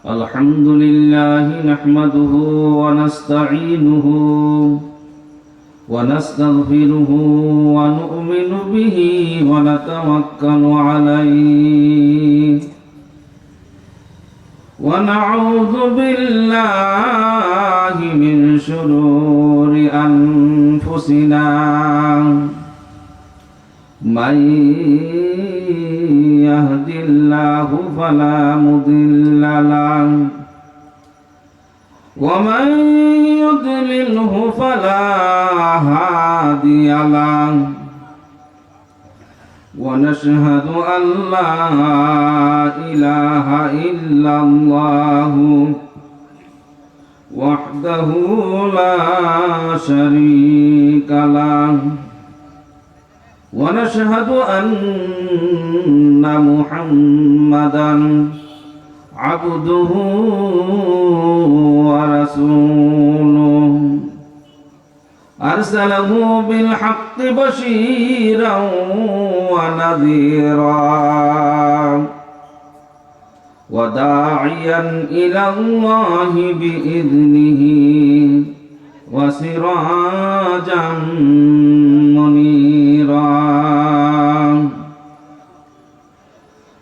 الحمد لله نحمده ونستعينه ونستغفره ونؤمن به ونتوكل عليه ونعوذ بالله من شرور أنفسنا من يهد الله فلا مضل له ومن يضلله فلا هادي له ونشهد أن لا إله إلا الله وحده لا شريك له ونشهد أن محمدًا عبده ورسوله أرسله بالحق بشيرا ونذيرا وداعيا إلى الله بإذنه وسراجا منيرا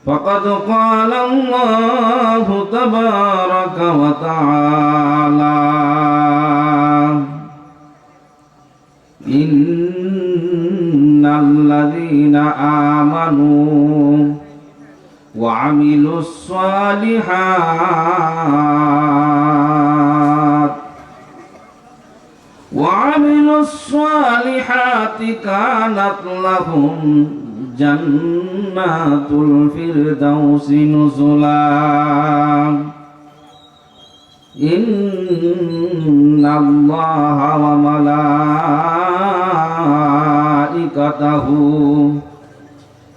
فقد قال الله تبارك وتعالى إن الذين آمنوا وعملوا الصالحات كانت لهم جنات الفردوس نزلا إن الله وملائكته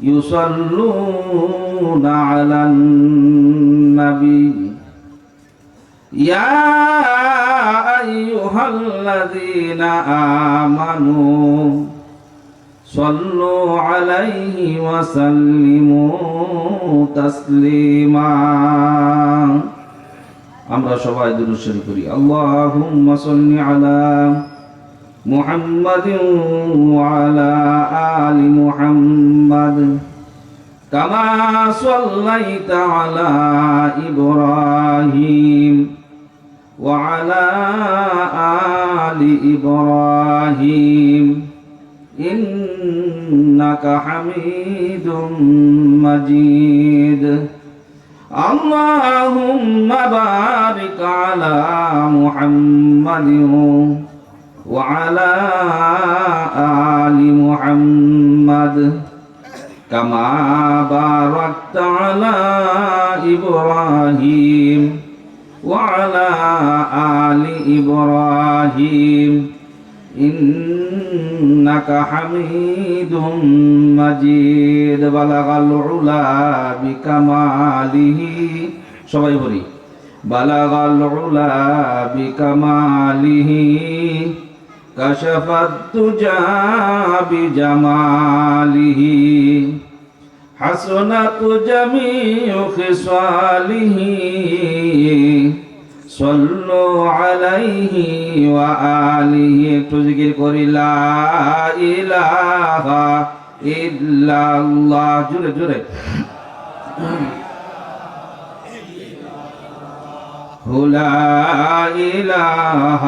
يصلون على النبي يا أيها الذين آمنوا صلوا عليه وسلموا تسليما আমরা সবাই দুরূদ শরীফ পড়ি আল্লাহুম্মা সাল্লি আলা মুহাম্মাদিন ওয়া আলা আলি মুহাম্মাদ কামা সাল্লাইতা আলা ইব্রাহিম ওয়া আলা আলি ইব্রাহিম ইন্নাকা হামিদুম মাজিদ আল্লাহুম্মা বারিক আলা মুহাম্মাদিন ওয়া আলা আলি মুহাম্মাদ কামা বারাকতা আলা ইব্রাহিম ওয়া আলা আলি ইব্রাহিম إنك حميد مجيد بلغ العلا بكماله সবাই বলি بلغ العلا بكماله كشف الدجى بجماله حسنت جميع خصاله صلوا عليه وآله تذكر قولي لا إله إلا الله جوري جوري لا إله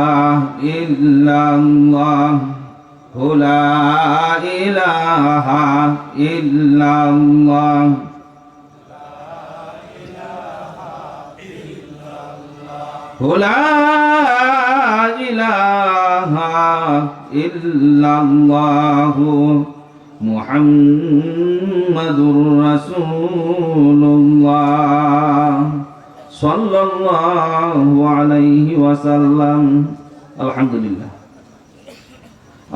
إلا الله لا إله إلا الله لا إله إلا الله محمد رسول الله صلى الله عليه وسلم الحمد لله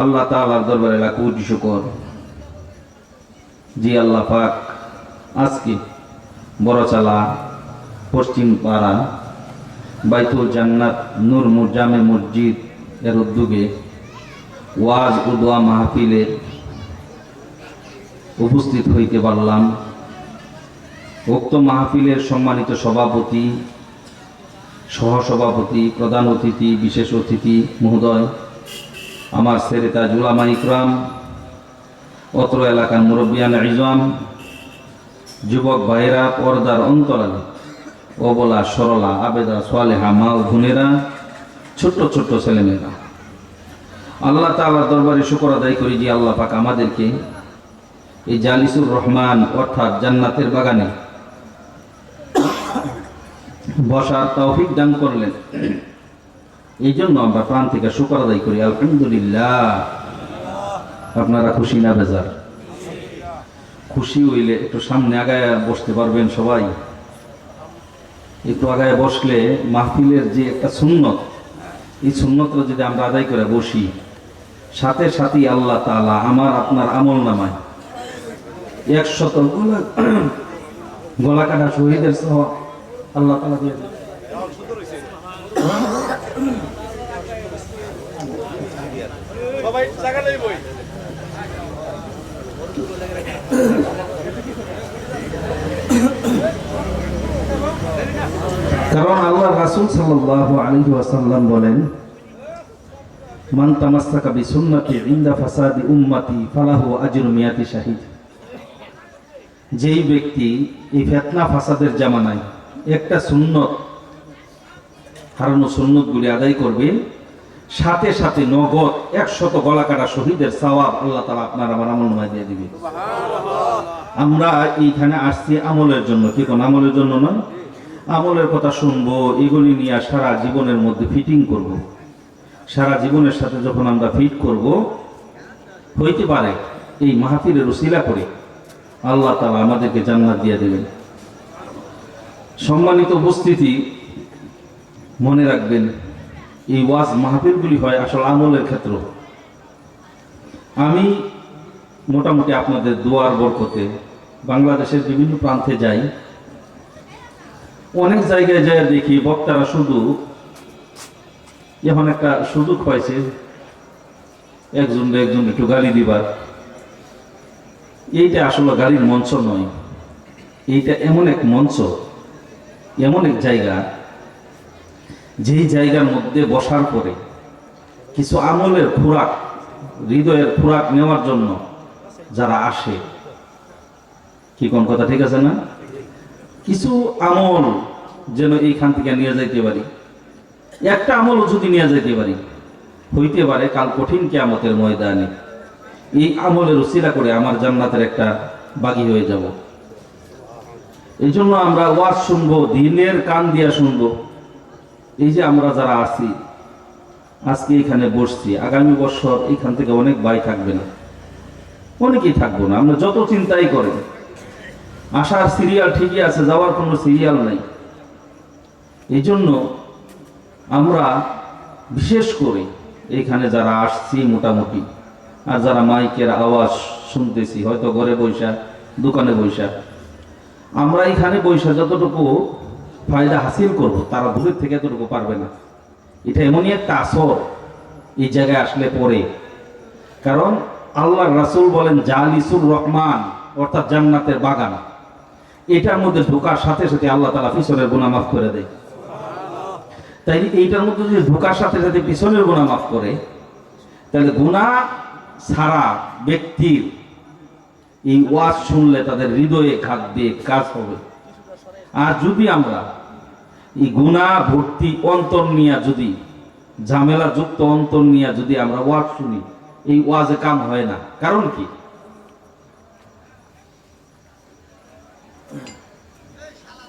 আল্লাহ তাআলার দরবারে লাখ কোটি শুকর জি আল্লাহ পাক আজকে বড়চালা পশ্চিম পাড়া বাইতুল জান্নাত নূর জামে মসজিদ এর উদ্যোগে ওয়াজ ও দোয়া মাহফিলে উপস্থিত হইতে পারলাম। উক্ত মাহফিলের সম্মানিত সভাপতি সহসভাপতি, প্রধান অতিথি, বিশেষ অতিথি মহোদয়, আমার সেরেতা উলামা ইকরাম, অত্র এলাকার মুরব্বিয়ান ইজম, যুবক ভাইরা, পর্দার অন্তরালে, অবলা, সরলা, আবেদা, সোয়ালেহা মা ও বোনেরা, ছোট্ট ছোট্ট ছেলেমেয়েরা, আল্লাহ তাআলার দরবারে শুকর আদায় করি যে আল্লাহ পাক আমাদেরকে এই জালিসুর রহমান অর্থাৎ জান্নাতের বাগানে বসার তৌফিক দান করলেন। এই জন্য আমরা প্রাণ থেকে শুকর আদায় করি, আলহামদুলিল্লাহ। আপনারা খুশি না বেজার? খুশি হইলে একটু সামনে আগায় বসতে পারবেন সবাই। একটু আগায় বসলে মাহফিলের যে একটা সুন্নত, এই সুন্নতটা যদি আমরা আদায় করে বসি, সাথে সাথেই আল্লাহ তাআলা আমার আপনার আমল নামায় 100 গলা কাটা শহীদের সওয়াব আল্লাহ তাআলা দিয়ে দেন। সবাই জায়গা লইবই। কারণ আল্লাহ রাসূল সাল্লাল্লাহু আলাইহি ওয়াসাল্লাম বলেন, মান তামাসসাকা বিসুন্নতি ইনদা ফাসাদি উম্মতি ফালাহু আজরু মিয়াতি শাহিদ। যেই ব্যক্তি এই ফিতনা ফাসাদের জামানায় একটা সুন্নত, হারানো সুন্নতগুলি আদায় করবে, সাথে সাথে নগদ 100 গলা কাটা শহীদের সওয়াব আল্লাহ তাআলা আপনার আমার আমলনামায় দিয়ে দিবে। আমরা এইখানে আসছি আমলের জন্য, কি কোন আমলের জন্য নয়। আমলের কথা শুনবো, এগুলি নিয়ে সারা জীবনের মধ্যে ফিটিং করব। সারা জীবনের সাথে যখন আমরা ফিট করব, হইতে পারে এই মাহফিলের উসিলা করে আল্লাহ তাআলা আমাদেরকে জান্নাত দিয়ে দেবেন। সম্মানিত উপস্থিতি, মনে রাখবেন এই ওয়াজ মাহফিলগুলি হয় আসল আমলের ক্ষেত্র। আমি মোটামুটি আপনাদের দোয়ার বরকতে বাংলাদেশের বিভিন্ন প্রান্তে যাই, অনেক জায়গায় যায় দেখি বক্তারা শুধু এখন একটা সুযোগ পাইছে একজন একটু গালি দিবার। এইটা আসলে গালির মঞ্চ নয়, এইটা এমন এক মঞ্চ, এমন এক জায়গা, যেই জায়গার মধ্যে বসার পরে কিছু আমলের খোরাক, হৃদয়ের খোরাক নেওয়ার জন্য যারা আসে, কি কোন কথা ঠিক আছে না? কিছু আমল যেন এইখান থেকে নিয়ে যাইতে পারি, একটা আমল যদি নিয়ে যাইতে পারি, হইতে পারে কাল কঠিন কিয়ামতের ময়দানে এই আমলের উসিলা করে আমার জান্নাতের একটা বাগী হয়ে যাব। এই জন্য আমরা ওয়াজ শুনবো, দিনের কান দিয়া শুনবো। এই যে আমরা যারা আছি আজকে এখানে বসছি, আগামী বছর এখান থেকে অনেক ভাই থাকবে না, অনেকেই থাকবো না। আমরা যত চিন্তাই করেন, আসার সিরিয়াল ঠিকই আছে, যাওয়ার কোনো সিরিয়াল নাই। এই জন্য আমরা বিশেষ করে এখানে যারা আসছি মোটামুটি, আর যারা মাইকের আওয়াজ শুনতেছি, হয়তো ঘরে বৈশা, দোকানে বৈশা, আমরা এখানে বৈশা যতটুকু ফায়দা হাসিল করব, তারা দূরের থেকে এতটুকু পারবে না। এটা এমনই একটা আসর এই জায়গায় আসলে পরে। কারণ আল্লাহ রাসূল বলেন জালিসুর রহমান অর্থাৎ জান্নাতের বাগান, এটার মধ্যে ঢোকার সাথে সাথে আল্লাহ তাআলা পিছনের গুনাহ মাফ করে দেয়। তাই এইটার মধ্যে যদি ঢোকার সাথে সাথে পিছনের গুনাহ মাফ করে, তাহলে গুনাহ ছাড়া ব্যক্তির এই ওয়াজ শুনলে তাদের হৃদয়ে ঘাত দিয়ে কাজ হবে। আর যদি আমরা এই গুনাহ ভর্তি অন্তর নিয়ে, যদি ঝামেলা যুক্ত অন্তর নিয়ে যদি আমরা ওয়াজ শুনি, এই ওয়াজে কাম হয় না। কারণ কি?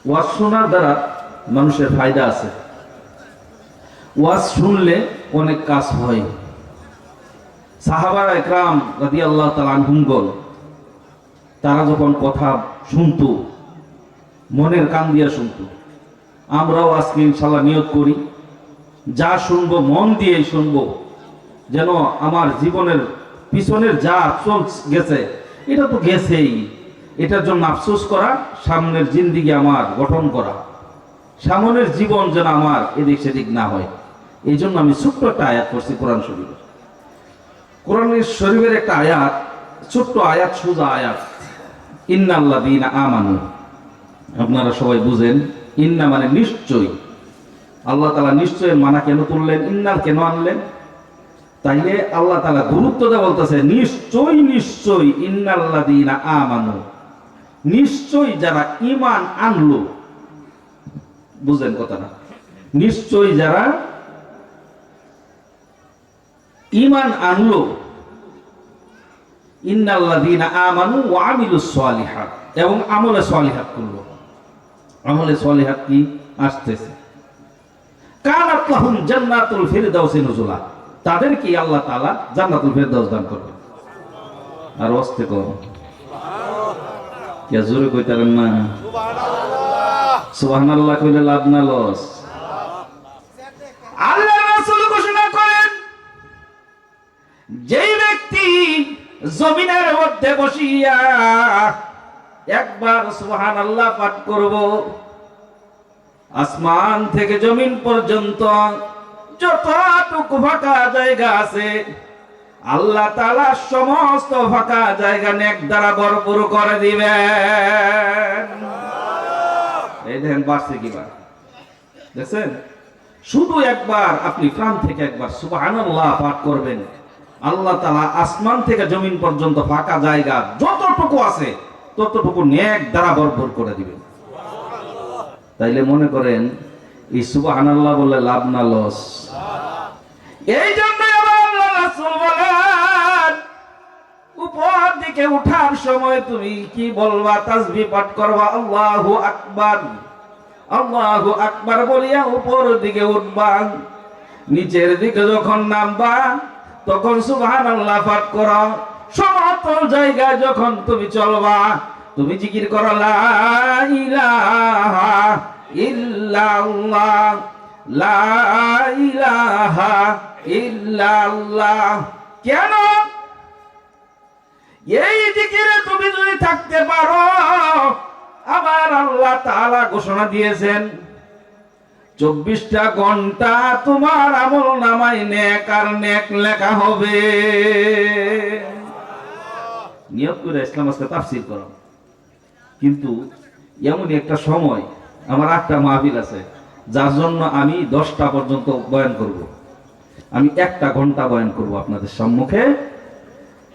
ওয়াজ শোনার দ্বারা মানুষের ফায়দা আছে, ওয়াজ শুনলে অনেক কাজ হয়। সাহাবায়ে কেরাম রাদিয়াল্লাহু তাআলা আনহুম, তারা যখন কথা শুনতো মনের কান দিয়া শুনতো। আমরাও আজকে ইনশাআল্লাহ নিয়ত করি, যা শুনবো মন দিয়েই শুনবো, যেন আমার জীবনের পিছনের যা চল গেছে এটা তো গেছেই, এটার জন্য আফসোস করা, সামনের জিন্দিগি আমার গঠন করা, সামনের জীবন যেন আমার এদিক সেদিক না হয়। এই জন্য আমি ছোট্ট একটা আয়াত করছি কোরআন শরীফের। কোরআনের শরীফের একটা আয়াত, ছোট্ট আয়াত, সোজা আয়াত, ইন্নাল্লাযীনা আমানু। আপনারা সবাই বুঝেন, ইন্না মানে নিশ্চয়ই, আল্লাহ তাআলা নিশ্চয় মানা কেন তুললেন, ইন্নাল কেন আনলেন? তাইলে আল্লাহ তাআলা গুরুত্ব দিয়ে বলতেছে নিশ্চয় নিশ্চয় ইন্নাল্লাযীনা আমানু, নিশ্চয় যারা ঈমান আনলো। বুঝেন কথাটা? নিশ্চয় যারা ঈমান আনলো, ইন্নাল্লাযীনা আমানু ওয়া আমিলুস সালিহাত, এবং আমলে সালিহাত করলো। আমলে সালিহাত কি আসতেছে, কানাত লাহুম জান্নাতুল ফিরদাউসি নুজুলা, তাদেরকে আল্লাহ তাআলা জান্নাতুল ফিরদাউস দান করবে। আর ওয়াস্তে কর কে জোরে কইতারেন না সুবহানাল্লাহ? সুবহানাল্লাহ কইলে লাভ না লস? আল্লাহর রাসূল ঘোষণা করেন যেই ব্যক্তি জমিনের মধ্যে বসিয়া একবার সুবহানাল্লাহ পাঠ করব, আসমান থেকে জমিন পর্যন্ত যতটুকু ফাঁকা জায়গা আছে আল্লাহ তাআলা সমস্ত ফাঁকা জায়গা নেক দ্বারা ভরপুর করে দিবেন। এই দেখেন বাড়ছে কিবার, দেখছেন? শুধু একবার আপনি প্রাণ থেকে একবার সুবহানাল্লাহ পাঠ করবেন, আল্লাহ তাআলা আসমান থেকে জমিন পর্যন্ত ফাঁকা জায়গা যতটুকু আছে ততটুকু নেক দ্বারা ভরপুর করে দিবেন। তাইলে মনে করেন এই সুবহানাল্লাহ বলে লাভ না লস? এই জন্য আল্লাহ রাসূল বলেন উপর দিকে উঠার সময় তুমি কি বলবা? তাসবিহ পাঠ করবা, আল্লাহু আকবার, আল্লাহু আকবার বলিয়া উপর দিকে উঠবা। নিচের দিকে যখন নামবা তখন সুবহানাল্লাহ পাঠ করো। সমতল জায়গায় যখন তুমি চলবা তুমি জিকির করো লা ইলাহা ইল্লাল্লাহ, লা ইলাহা ইল্লাল্লাহ। কেন? এই জিকিরে তুমি যদি থাকতে পারো, আবার আল্লাহ তাআলা ঘোষণা দিয়েছেন 24টা ঘন্টা তোমার আমল নামায় নেক আর নেক লেখা হবে। নিয়ত করে ইসলাম আজকে তাফসীর করো। কিন্তু এমন একটা সময় আমার একটা মাহফিল আছে যার জন্য আমি 10টা পর্যন্ত বয়ান করব, আমি 1টা ঘন্টা বয়ান করব আপনাদের সম্মুখে।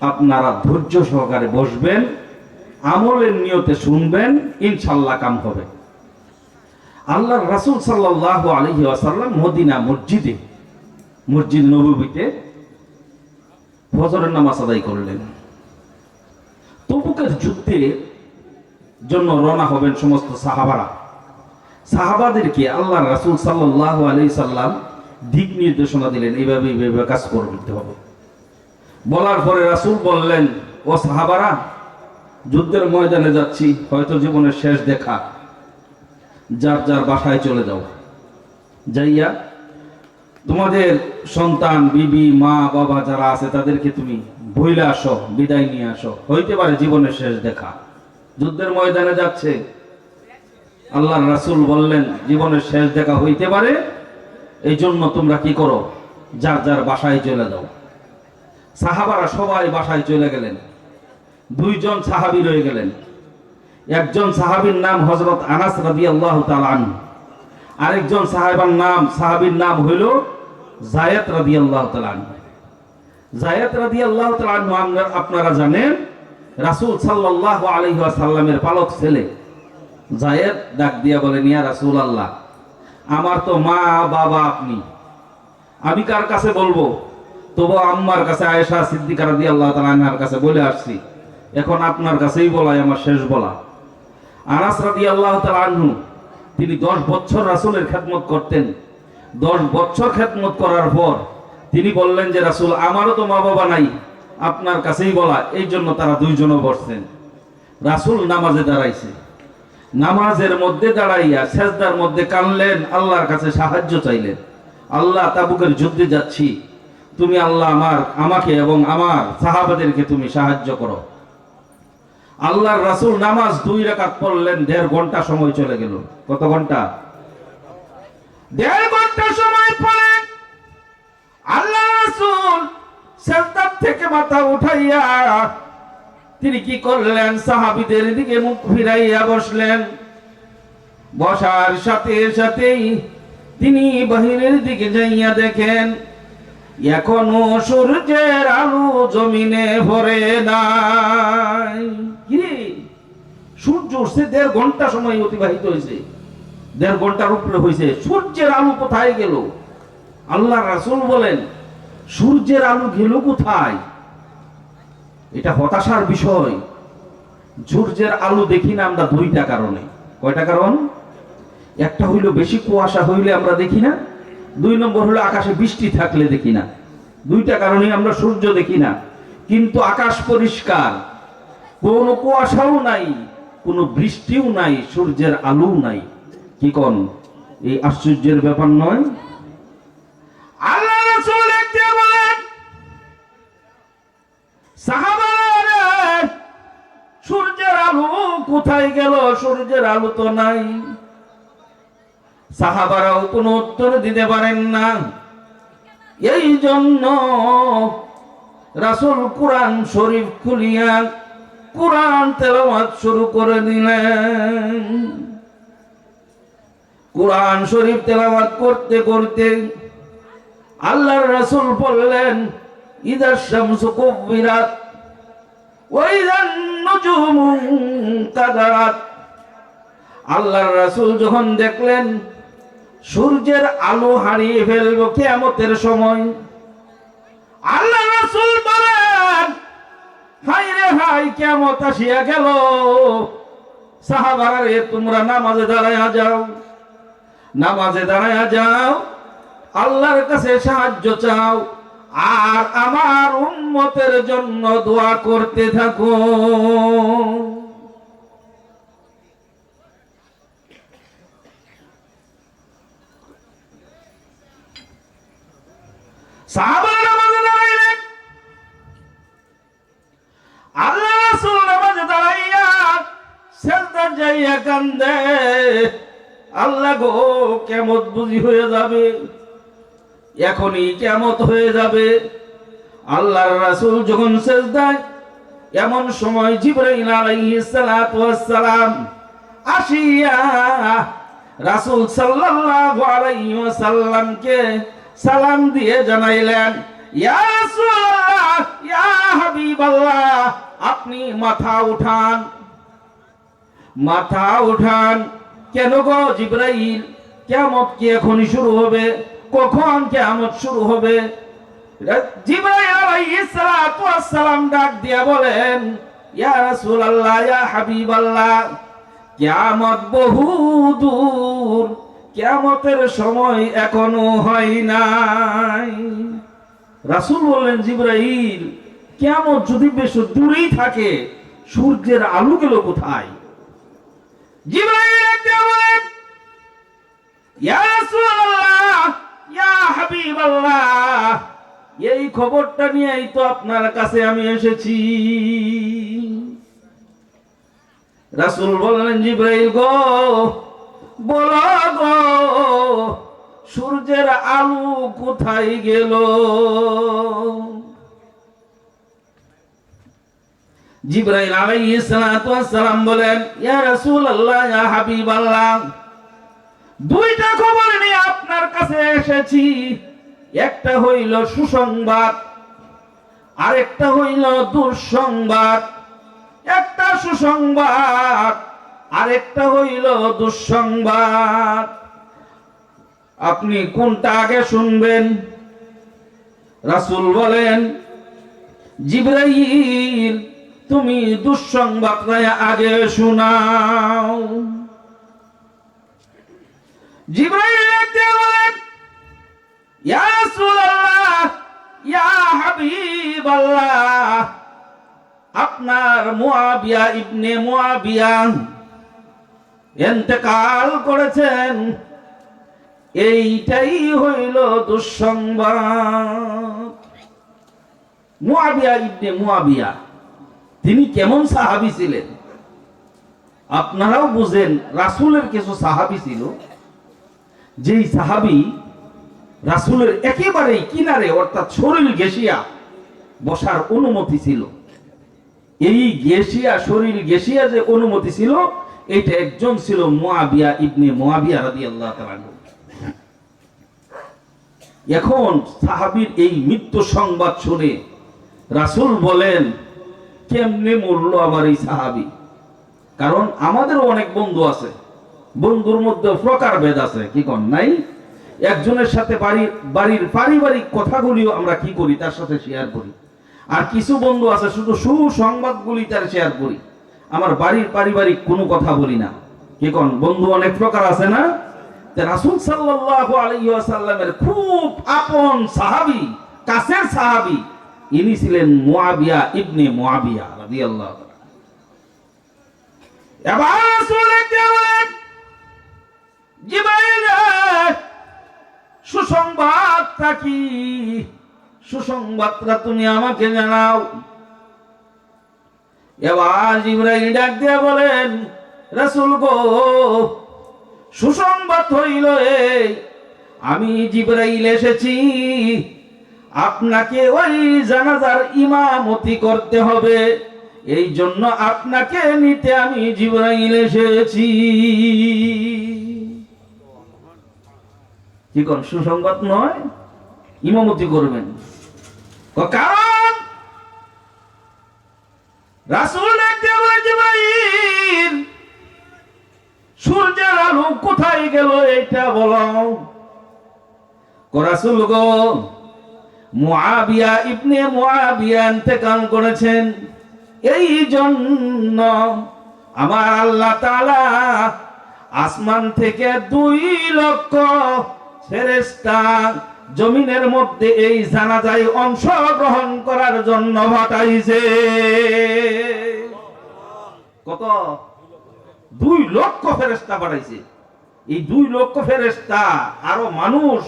আপনারা ধৈর্য সহকারে বসবেন, আমলের নিয়তে শুনবেন, ইনশাআল্লাহ কাম হবে। আল্লাহর রাসূল সাল্লাল্লাহু আলাইহি ওয়াসাল্লাম মদিনা মসজিদে, মসজিদ নববীতে ফজরের নামাজ আদায় করলেন। তবুকের যুদ্ধের জন্য রওনা হবেন সমস্ত সাহাবারা। সাহাবাদেরকে আল্লাহর রাসূল সাল্লাল্লাহু আলাইহি সাল্লাম দিক নির্দেশনা দিলেন, এইভাবে এইভাবে কাজ করতে হবে। বলার পরে রাসূল বললেন, ও সাহাবারা, যুদ্ধের ময়দানে যাচ্ছি, হয়তো জীবনের শেষ দেখা, যার যার বাসায় চলে যাও, যাইয়া তোমাদের সন্তান বিবি মা বাবা যারা আছে তাদেরকে তুমি বইলে আসো, বিদায় নিয়ে আসো, হইতে পারে জীবনের শেষ দেখা। যুদ্ধের ময়দানে যাচ্ছে, আল্লাহর রাসূল বললেন জীবনের শেষ দেখা হইতে পারে, এই জন্য তোমরা কি করো, যার যার বাসায় চলে যাও। সাহাবারা সবাই বাসায় চলে গেলেন। 2 জন সাহাবী রয়ে গেলেন। একজন সাহাবীর নাম হযরত আনাস রাদিয়াল্লাহু তাআলা আনহু, আরেকজন সাহাবীর নাম হইল যায়েদ রাদিয়াল্লাহু তাআলা আনহু। যায়েদ রাদিয়াল্লাহু তাআলা আনহু আপনারা জানেন রাসূল সাল্লাল্লাহু আলাইহি ওয়াসাল্লামের পালক ছেলে। যায়েদ ডাক দিয়া বলেন, ইয়া রাসূলুল্লাহ, আমার তো মা বাবা আপনি, আমি কার কাছে বলবো? তবু আম্মার কাছে আয়েশা সিদ্দিকা রাদিয়াল্লাহু তাআলা আনহার কাছে বলে আসছি, এখন আপনার কাছেই বলাই আমার শেষ বলা। আনাস রাদিয়াল্লাহু তাআলা আনহু তিনি 10 বছর রাসূলের খেদমত করতেন। 10 বছর খেদমত করার পর তিনি বললেন যে রাসূল, আমারও তো মা বাবা নাই, আপনার কাছেই বলা। এই জন্য তারা 2 জনও বসছেন। রাসূল নামাজে দাঁড়াইছে, নামাজের মধ্যে দাঁড়াইয়া সেজদার মধ্যে কানলেন, আল্লাহর কাছে সাহায্য চাইলেন। আল্লাহ, তাবুকের যুদ্ধে যাচ্ছি, তুমি আল্লাহ আমাকে এবং আমার সাহাবাদেরকে তুমি সাহায্য করো। আল্লাহর রাসূল নামাজ 2 রাকাত পড়লেন, 1.5 ঘন্টা সময় চলে গেল। কত ঘন্টা? 1.5 ঘন্টা সময় পরে আল্লাহর রাসূল সেজদা থেকে মাথা উঠাইয়া তিনি কি করলেন? সাহাবীদের দিকে মুখ ফিরাইয়া বসলেন। বসার সাথে সাথেই তিনি বাহিরের দিকে যাইয়া দেখেন এখনো সূর্যের আলো জমিনে ভরে নাই। কি সূর্য উঠছে 1.5 ঘন্টা সময় অতিবাহিত হয়েছে, 1.5 ঘন্টার উপরে হয়েছে, সূর্যের আলো কোথায় গেল? আল্লাহ রাসূল বলেন সূর্যের আলো গেল কোথায়? এটা হতাশার বিষয়। সূর্যের আলো দেখি না আমরা 2টা কারণে। কয়টা কারণ? একটা হইল বেশি কুয়াশা হইলে আমরা দেখি না, 2 নম্বর হলো আকাশে বৃষ্টি থাকলে দেখি না। 2টা কারণে আমরা সূর্য দেখি না। কিন্তু আকাশ পরিষ্কার, কোনো কুয়াশাও নাই, কোনো বৃষ্টিও নাই, সূর্যের আলোও নাই। কি কোন এই আশ্চর্যের ব্যাপার নয়? আল্লাহ রাসূল দেখতে বলেন সাহাবারা সূর্যের আলো কোথায় গেল? সূর্যের আলো তো নাই। সাহাবারাও কোনো উত্তর দিতে পারেন না। এই জন্য রাসূল কুরআন শরীফ খুলিয়া কুরআন তেলাওয়াত শুরু করে দিলেন। কুরআন শরীফ তেলাওয়াত করতে করতে আল্লাহর রাসূল বললেন ইদা শামসু কুবিরাত ওয়া ইদান নুজুমু কাদারাত। আল্লাহর রাসূল যখন দেখলেন সূর্যের আলো হারিয়ে ফেলবো কিয়ামতের সময়, আল্লাহ রাসূল বলেন হায় রে হায়, কিয়ামত আসিয়া গেল। সাহাবারা রে, তোমরা নামাজে দাঁড়ায়া যাও, নামাজে দাঁড়ায়া যাও, আল্লাহর কাছে সাহায্য চাও, আর আমার উম্মতের জন্য দোয়া করতে থাকো। সাহাবারা নামাজে দাঁড়াইলেন, আল্লাহ রাসূল নামাজে দাঁড়াইয়া সিজদা যাইয়া কান্দে, আল্লাহ গো কিয়ামত বুঝি হয়ে যাবে, এখনই কিয়ামত হয়ে যাবে। আল্লাহর রাসূল যখন সিজদায়, এমন সময় জিবরাইল আলাইহিস সালাতু ওয়াস সালাম আসিয়া রাসূল সাল্লাল্লাহু আলাইহি ওয়াসাল্লামকে সালাম দিয়ে জানাইলেন ইয়া রাসূলুল্লাহ, ইয়া হাবিবাল্লাহ, আপনি মাথা উঠান, মাথা উঠান। কেন গো জিবরাইল, কিয়ামত কি এখনই শুরু হবে? কখন কিয়ামত শুরু হবে? জিবরাইল আলাইহিস সালাতু ওয়াস সালাম ডাক দিয়া বলেন ইয়া রাসূলুল্লাহ, ইয়া হাবিবাল্লাহ, কিয়ামত বহু দূর, কিয়ামতের সময় এখনো হয় নাই। রাসূল বললেন জিবরাইল, কিয়ামত যদি বেশ দূরেই থাকে, সূর্যের আলো গেল কোথায়? জিবরাইল বলেন ইয়া রাসূলুল্লাহ, ইয়া হাবিবাল্লাহ, এই খবরটা নিয়েই তো আপনার কাছে আমি এসেছি। রাসূল বললেন জিবরাইল গো, বলো গো, সূর্যের আলো কোথায় গেল? জিবরাইল আলাইহিস সালাতু ওয়াস সালাম বলেন ইয়া রাসূলুল্লাহ, ইয়া হাবিবাল্লাহ, 2টা খবর নিয়ে আপনার কাছে এসেছি। একটা হইল সুসংবাদ, আরেকটা হইল দুঃসংবাদ। একটা সুসংবাদ, আরেকটা হইল দুঃসংবাদ। আপনি কোনটা আগে শুনবেন? রাসূল বলেন জিবরাইল, তুমি দুঃসংবাদটা আগে শোনাও। জিবরাইল বলেন ইয়া রাসূলুল্লাহ, ইয়া হাবিবাল্লাহ, আপনার মুআবিয়া ইবনে মুআবিয়া ইন্তেকাল করেছেন, এইটাই হইল দুঃসংবাদ। মুআবিয়া ইবনে মুআবিয়া তিনি কেমন সাহাবী ছিলেন? আপনারাও বুঝেন, রাসূলের কিছু সাহাবী ছিল, যেই সাহাবী রাসূলের একেবারেই কিনারে, অর্থাৎ শরীর ঘেঁষিয়া বসার অনুমতি ছিল। এই ঘেঁষিয়া, শরীর ঘেঁষিয়া যে অনুমতি ছিল, এটা একজন ছিল মুআবিয়া ইবনে মুআবিয়া রাদিয়াল্লাহু তাআলা আনহু। এখন সাহাবীর এই মৃত্যু সংবাদ শুনে রাসূল বলেন, কেমনে মরল আমার এই সাহাবী? কারণ আমাদেরও অনেক বন্ধু আছে, বন্ধুর মধ্যে প্রকারভেদ আছে, কি কোন নাই? একজনের সাথে বাড়ির পারিবারিক কথাগুলিও আমরা কি করি, তার সাথে শেয়ার করি। আর কিছু বন্ধু আছে শুধু সুসংবাদগুলি তার শেয়ার করি, আমার বাড়ির পারিবারিক কোনো কথা বলি না, কি কোন? বন্ধু অনেক প্রকার আছে না? রাসূল সাল্লাল্লাহু আলাইহি ওয়াসাল্লামের খুব আপন সাহাবী, কাছের সাহাবী, ইনি ছিলেন মুআবিয়া ইবনে মুআবিয়া রাদিয়াল্লাহু তাআলা। এবার রাসূল বলেন, জিবরাইল, সুসংবাদটা কি? সুসংবাদটা তুমি আমাকে জানাও। এবার জিবরাইল ডাক দিয়ে বলেন, রাসূল গো, সুসংবাদ হইল এই, আমি জিবরাইল এসেছি, আপনাকে ওই জানাজার ইমামতি করতে হবে, এই জন্য আপনাকে নিতে আমি জিবরাইল এসেছি। কি কোন সুসংবাদ নয়? ইমামতি করবেন। কারণ রাসূল দেখতে বলে, জিবরাইল, সূর্যের আলো কোথায় গেল এটা বলো। রাসূল গো, মুআবিয়া ইবনে মুআবিয়া ইন্তেকাল করেছেন, এই জন্য আমার আল্লাহ তাআলা আসমান থেকে 2 লক্ষ ফেরেশতা জমিনের মধ্যে এই জানাজায় অংশগ্রহণ করার জন্য পাঠাইছে। কত? 2 লক্ষ ফেরেশতা পাঠাইছে। এই 2 লক্ষ ফেরেশতা আরো মানুষ,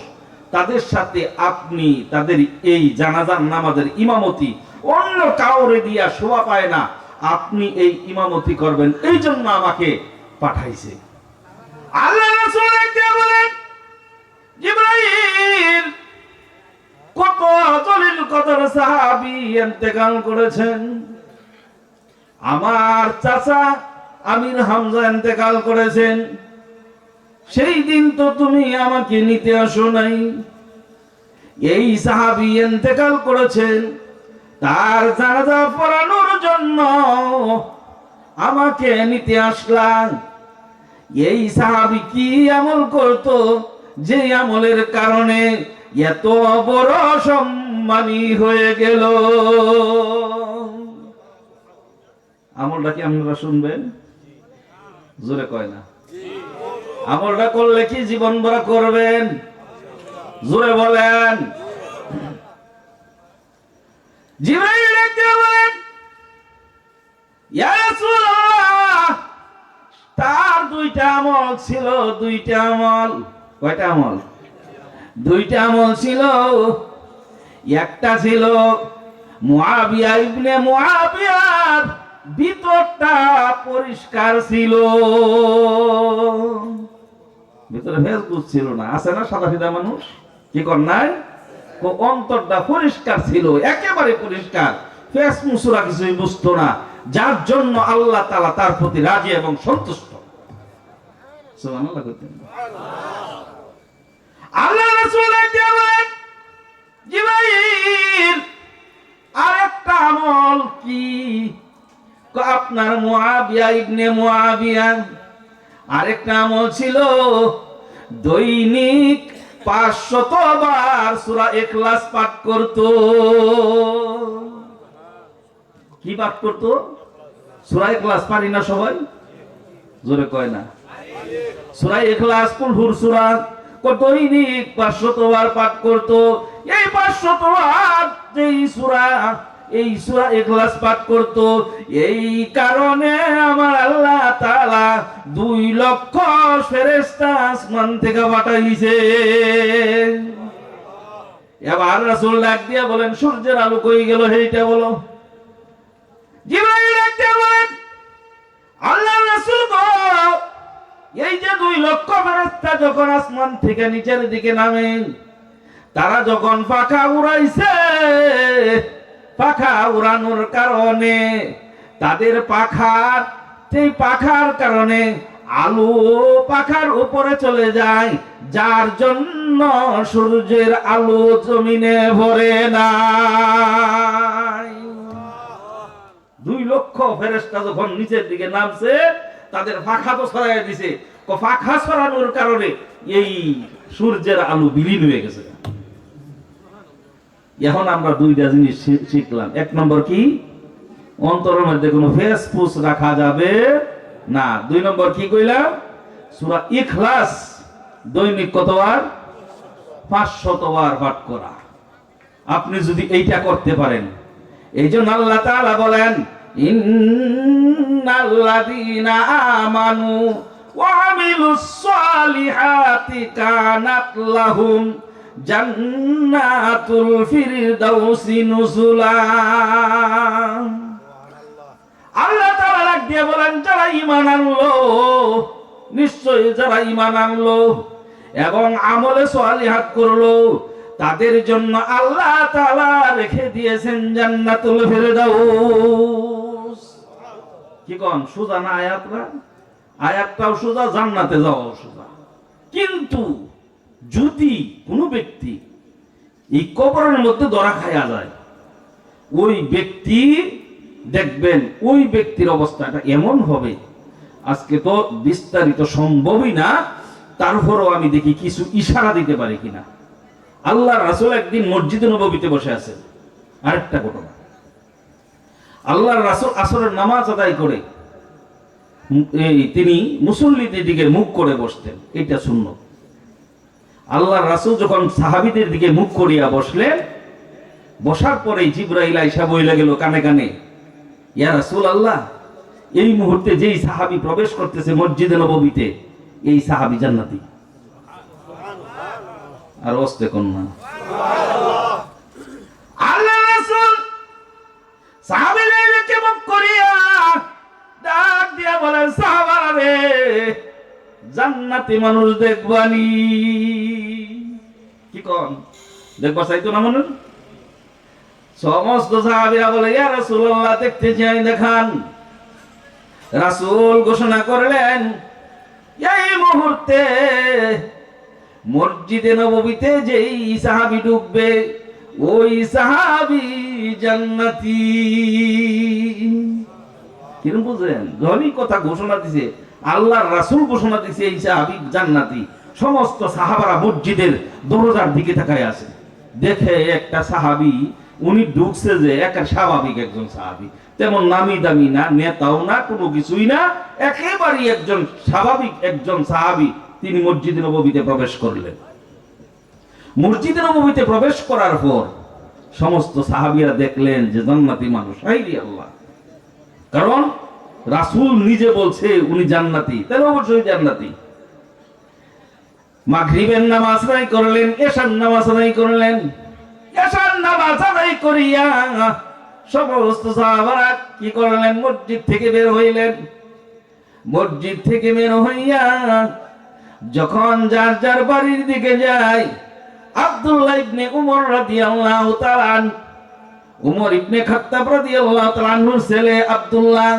তাদের সাথে আপনি তাদের এই জানাজার নামাজের ইমামতি অন্য কাউরে দিয়া শোভা পায় না, আপনি এই ইমামতি করবেন, এই জন্য আমাকে পাঠাইছে। আল্লাহ রাসূল দেখতে বলেন, জিবরাইল, কত জলিল কদর সাহাবী ইন্তেকাল করেছেন। আমার চাচা আমির হামজা ইন্তেকাল করেছেন, সেই দিন তো তুমি আমাকে নিতে আসো নাই। এই সাহাবী ইন্তেকাল করেছেন, তার জানাজা পড়ানোর জন্য আমাকে নিতে আসলাম। এই সাহাবী কি আমল করত, যে আমলের কারণে এত বড় সম্মানী হয়ে গেল? আমলটা কি আপনারা শুনবেন? জোরে কয় না। আমলটা করলে কি জীবন ভরা করবেন? জোরে বলেন। জিবরাইল দেখতে বলেন, ইয়া রাসূলুল্লাহ, তার 2টা আমল ছিল, 2টা আমল। কয়টা আমল? 2টা আমল ছিল। একটা ছিল মুআবিয়া ইবনে মুআবিয়ার ভিতরটা পরিষ্কার ছিল, ভিতরে ফেসবুক ছিল না, আছে না সাদা সিধা মানুষ, কি কর নাই? অন্তরটা পরিষ্কার ছিল, একেবারে পরিষ্কার, ফেস মুসুরা কিছুই বুঝতো না, যার জন্য আল্লাহ তাআলা তার প্রতি রাজি এবং সন্তুষ্ট। সুবহানাল্লাহ। আল্লাহ রাসূল বলেন, জিবরাইল, আরেকটা আমল কি? আপনার মুআবিয়া ইবনে মুআবিয়া আরেকটা আমল ছিল, দৈনিক 500 বার সূরা ইখলাস পাঠ করত। কি পাঠ করত? সূরা ইখলাস। পারি না সবাই? জোরে কয় না। সূরা ইখলাস, কুল হুর সূরা দৈনিক 500 বার পাঠ করত। এই 500 বার এই সূরা ইখলাস পাঠ করত, এই কারণে আমার আল্লাহ তাআলা 2 লক্ষ ফেরেশতা আসমান থেকে পাঠাইছে। এবার রাসূল ডাক দিয়ে বলেন, সূর্যের আলো কই গেল এইটা বলো। জিবরাইল ডাক দিয়ে বলেন, আল্লাহর রাসূল গো, এই যে 2 লক্ষ ফেরেশতা যখন আসমান থেকে নিচের দিকে নামে, তারা যখন পাখা উড়াইছে, পাখা উড়ানোর কারণে তাদের পাখার কারণে আলো পাখার উপরে চলে যায়, যার জন্য সূর্যের আলো জমিনে ভরে না। 2 লক্ষ ফেরেশতা যখন নিচের দিকে নামছে, তাদের পাখা তো ছড়াইয়া দিছে। পাখা ছড়ানোর কারণে এই সূর্যের আলো বিলীন হয়ে গেছে। এখন আমরা 2টা জিনিস শিখলাম। 1 নম্বর কি? অন্তরের মধ্যে কোনো ফেসফুস রাখা যাবে না। 2 নম্বর কি কইলাম? সূরা ইখলাস দৈনিক কতবার? 500 বার পাঠ করা। আপনি যদি এইটা করতে পারেন, এই জন্য আল্লাহ তাআলা বলেন, ইন্নাল্লাযীনা আমানু ওয়া আমিলুস সালিহাতি কানাত লাহুম জান্নাতুল ফিরদাউসি নুজুলা। আল্লাহ তাআলা লাগ দিয়ে বলেন, যারা ঈমান আনলো, নিশ্চয়ই যারা ঈমান আনলো এবং আমলে সালিহাত করলো, তাদের জন্য আল্লাহ তাআলা রেখে দিয়েছেন জান্নাতুল ফিরদাউস। কি কোন সোজা না আয়াতটা? আয়াতটাও সোজা, জান্নাতে যাওয়াও সোজা। কিন্তু যদি কোনো ব্যক্তি এই কবরের মধ্যে ধরা খায়া যায়, ওই ব্যক্তি দেখবেন ওই ব্যক্তির অবস্থাটা এমন হবে, আজকে তো বিস্তারিত সম্ভবই না, তারপরও আমি দেখি কিছু ইশারা দিতে পারি কিনা। আল্লাহর রাসূল একদিন মসজিদে নববীতে বসে আছেন। আরেকটা ঘটনা, আল্লাহর রাসূল আসরের নামাজ আদায় করে তিনি মুসল্লিদের দিকে মুখ করে বসতেন, এটা সুন্নত। আল্লাহর রাসূল যখন সাহাবীদের দিকে মুখ করিয়া বসলেন, বসার পরে জিবরাইল আইসা বইলা গেল কানে কানে, ইয়া রাসূলুল্লাহ, এই মুহূর্তে যেই সাহাবী প্রবেশ করতেছে মসজিদে নববীতে, এই সাহাবী জান্নাতি। আর ওস্তে কোন না আল্লাহ রাসূল সাহাবীদেরকে মুখ করিয়া ডাক দিয়া বলেন, সাহাবারা রে, জান্নাতি মানুষ দেখবানি। কি কোন দেখবা চাইতো না মানুষ? সমস্ত সাহাবীরা বলে, ইয়া রাসূলুল্লাহ, দেখতে চাই, দেখান। রাসূল ঘোষণা করলেন, এই মুহূর্তে মসজিদে নববীতে যেই সাহাবী ঢুকবে, ওই সাহাবী জান্নাতি। কিরকম বুঝলেন? যখনই কথা ঘোষণা দিছে, আল্লাহর রাসূল ঘোষণা দিছে এই সাহাবী জান্নাতি, সমস্ত সাহাবারা মসজিদের দরজার দিকে তাকায় আছে। দেখে একটা সাহাবী, উনি ঢুকছে যে একটা স্বাভাবিক একজন সাহাবী, তেমন নামি দামি না, নেতাও না, কোনো কিছুই না, একেবারেই একজন স্বাভাবিক একজন সাহাবী। তিনি মসজিদে নববীতে প্রবেশ করলেন। মসজিদে নববীতে প্রবেশ করার পর সমস্ত সাহাবীরা দেখলেন যে জান্নাতি মানুষ। হায়রে আল্লাহ! কারণ রাসূল নিজে বলছে উনি জান্নাতি, তাহলে অবশ্যই জান্নাতি। মাগরিবের নামাজ আদায় করলেন, এশার নামাজ আদায় করলেন। এশার নামাজ আদায় করিয়া সমস্ত সাহাবারা কি করলেন? মসজিদ থেকে বের হইলেন। মসজিদ থেকে বের হইয়া যখন যার যার বাড়ির দিকে যায়, আব্দুল্লাহ ইবনে উমর রাদিয়াল্লাহু তাআলা আনহু, উমর ইবনে খাত্তাব রাদিয়াল্লাহু তাআলা আনহুর ছেলে আব্দুল্লাহ,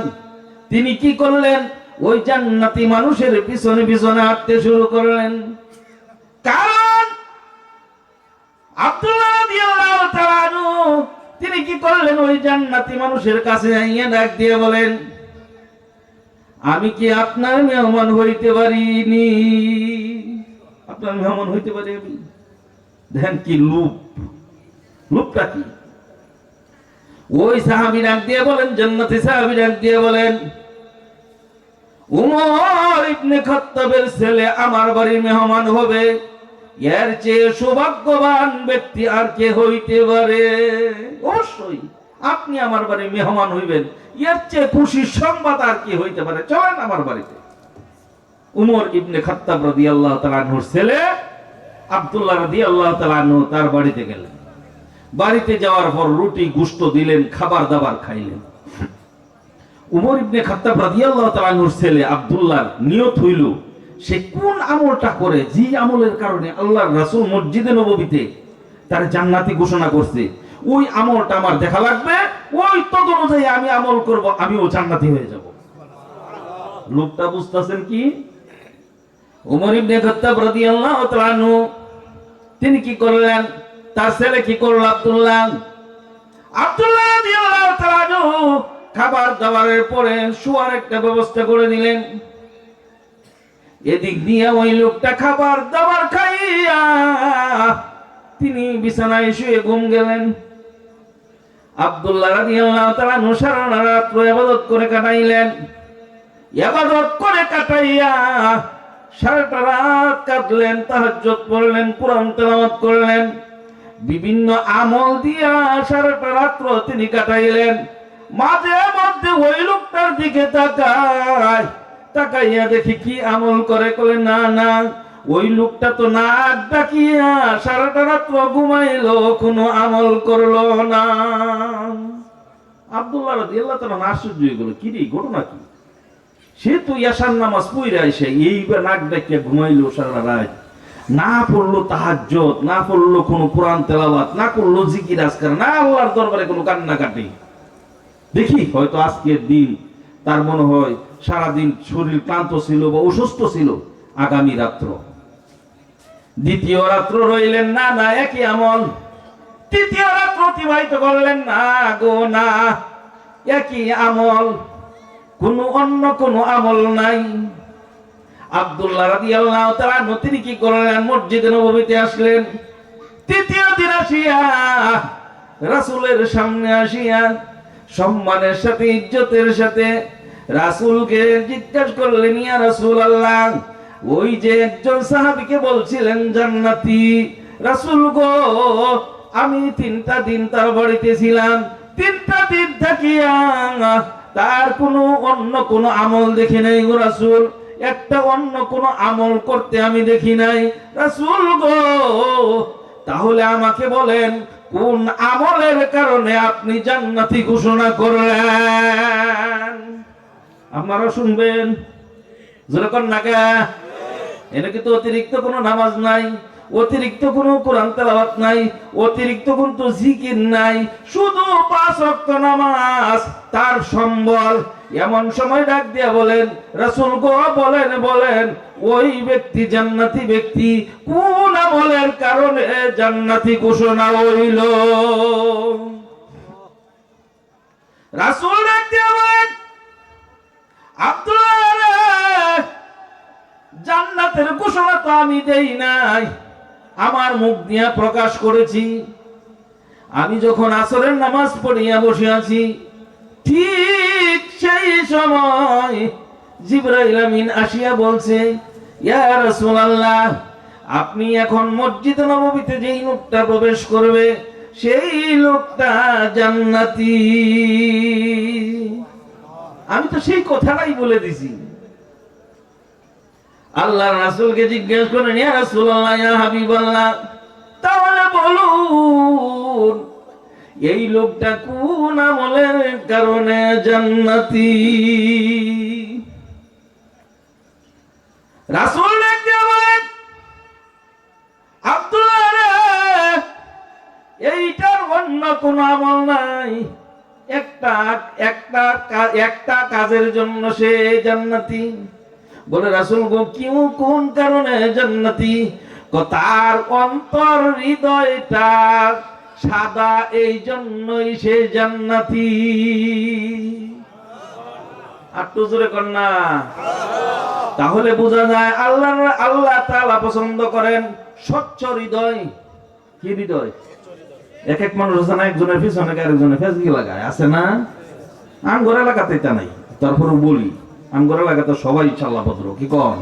তিনি কি করলেন? ওই জান্নাতি মানুষের পিছনে পিছনে হাঁটতে শুরু করলেন। কারণ আব্দুল্লাহ রাদিয়াল্লাহু তাআলা আনহু তিনি কি করলেন? ওই জান্নাতি মানুষের কাছে আইয়া ডাক দিয়ে বলেন, আমি কি আপনার মেহমান হইতে পারিনি? আপনার মেহমান হইতে পারি আমি? দেখেন কি লুপ, লুপটা কি? ওই সাহাবী ডাক দিয়ে বলেন, জান্নাতি সাহাবী ডাক দিয়ে বলেন, উমর ইবনে খাত্তাবের ছেলে আমার বাড়ির মেহমান হবে, এর চেয়ে সৌভাগ্যবান ব্যক্তি আর কে হইতে পারে? অবশ্যই আপনি আমার বাড়ির মেহমান হইবেন, এর চেয়ে খুশির সংবাদ আর কি হইতে পারে? চলেন আমার বাড়িতে। উমর ইবনে খাত্তাব রাদিয়াল্লাহু তাআলা আনহুর ছেলে আব্দুল্লাহ রাদিয়াল্লাহু তাআলা আনহু তার বাড়িতে গেলেন। বাড়িতে যাওয়ার পর রুটি গোশত দিলেন, খাবার দাবার খাইলেন। উমর ইবনে খাত্তাব রাদিয়াল্লাহু তাআলা আনহুর ছেলে আব্দুল্লাহর নিয়ত হইল, সে কোন আমলটা করে যে আমলের কারণে আল্লাহর রাসূল মসজিদে নববীতে তার জান্নাতি ঘোষণা করছে, ওই আমলটা আমার দেখা লাগবে, ওই তদ অনুযায়ী আমি আমল করব, আমিও জান্নাতি হয়ে যাব। লোকটা বুঝতেছেন কি? উমর ইবনে খাত্তাব রাদিয়াল্লাহু তাআলা আনহু তিনি কি করলেন? তার ছেলে কি করল? আব্দুল্লাহ রাদিয়াল্লাহু তাআলা আনহু খাবার দাবারের পরে শোয়ার একটা ব্যবস্থা করে দিলেন। এদিক দিয়ে ওই লোকটা খাবার দাবার খাইয়া তিনি বিছানায় শুয়ে ঘুম গেলেন। আব্দুল্লাহ রাদিয়াল্লাহু তাআলা সারা রাত ইবাদত করে কাটাইলেন। ইবাদত করে কাটাইয়া সারাটা রাত কাটলেন, তাহাজ্জুদ পড়লেন, কোরআন তেলাওয়াত করলেন, বিভিন্ন আমল দিয়া সারাটা রাত্র তিনি কাটাইলেন। মাঝে মধ্যে ওই লোকটার দিকে তাকাইয়া দেখি কি আমল করে। কলে না না, ওই লোকটা তো নাক ডাকিয়া সারাটা রাত্র ঘুমাইলো, কোনো আমল করলো না। আব্দুল্লাহ রাদিয়াল্লাহু তাআলা আশ্চর্য হয়ে গেল, কি রে ঘটনা কি? সে তো ইয়াশার নামাজ পড়ে এসে এইবার নাক ডাকিয়া ঘুমাইলো সারা রাত, না পড়লো তাহাজ্জুদ, না পড়লো কোনো কোরআন তেলাওয়াত, না করলো জিকির আজকার, না আল্লাহর দরবারে কোনো কান্নাকাটি। দেখি হয়তো আজকের দিন তার মনে হয় সারাদিন শরীর ক্লান্ত ছিল বা অসুস্থ ছিল। আগামী রাত্র, দ্বিতীয় রাত্র রইলেন না না একই আমল। তৃতীয় রাত্র অতিবাহিত করলেন না গো না, একই আমল, অন্য কোনো আমল নাই। আব্দুল্লাহ রাদিয়াল্লাহু তাআলা তিনি কি করলেন? মসজিদে নববীতে আসলেন। তৃতীয় দিন আসিয়া রাসূলের সামনে আসিয়া সম্মানের সাথে ইজ্জতের সাথে রাসূলকে জিজ্ঞাসা করলেন, ইয়া রাসূলুল্লাহ, ওই যে একজন সাহাবীকে বলছিলেন জান্নাতি, রাসূল গো আমি 3টা দিন তার বাড়িতে ছিলাম, 3টা দিন থাকিয়া তার অন্য কোনো আমল দেখি নাই গো রাসূল, একটা অন্য কোনো আমল করতে আমি দেখি নাই। রাসূল গো তাহলে আমাকে বলেন কোন আমলের কারণে আপনি জান্নাতি ঘোষণা করলেন? আপনারা শুনবেন, যেরকম নাকা এনে কিন্তু অতিরিক্ত কোনো নামাজ নাই, অতিরিক্ত কোনো কোরআন তেলাওয়াত নাই, অতিরিক্ত কোনো জিকির নাই, শুধু 5 ওয়াক্ত নামাজ তার সম্বল। এমন সময় ডাক দিয়া বলেন, রাসূল গো বলেন ওই ব্যক্তি জান্নাতি ব্যক্তি কোন আমলের কারণে জান্নাতি ঘোষণা হইল? রাসূল ডাক দিয়া বলেন, আব্দুল্লাহ জান্নাতের ঘোষণা তো আমি দেই নাই, আমার মুখ দিয়া প্রকাশ করেছি। আমি যখন আসরের নামাজ পড়িয়া বসে আছি, ঠিক সেই সময় জিবরাইল আমিন আসিয়া বলছে, ইয়া রাসূলুল্লাহ, আপনি এখন মসজিদ নববীতে যেই লোকটা প্রবেশ করবে সেই লোকটা জান্নাতি। আমি তো সেই কথাটাই বলে দিছি। আল্লাহর রাসূলকে জিজ্ঞেস করেন, ইয়া রাসূলুল্লাহ, ইয়া হাবিবাল্লাহ, তাহলে বলুন এই লোকটা কোন আমলের কারণে জান্নাতি? রাসূল ডাকতে বলেন, আব্দুল্লাহ এইটার অন্য কোন আমল নাই, একটা কাজের জন্য সে জান্নাতি। বলে রাসূল গো কোন কারণে জান্নাতি? তার অন্তর হৃদয়টা সাদা, এই জন্যই সে জান্নাতি। একটু জোরে কন্যা। তাহলে বোঝা যায় আল্লাহ তাআলা পছন্দ করেন স্বচ্ছ হৃদয়। কি হৃদয়? এক এক মানুষ আছে না, একজনের পিছনে আরেকজনের ফেসবুক লাগায়, আছে না? আমগর এলাকাতে তা নাই, তারপরে বলি আমগর এলাকাতে সবাই চাল্লা ভদ্র, কি কন?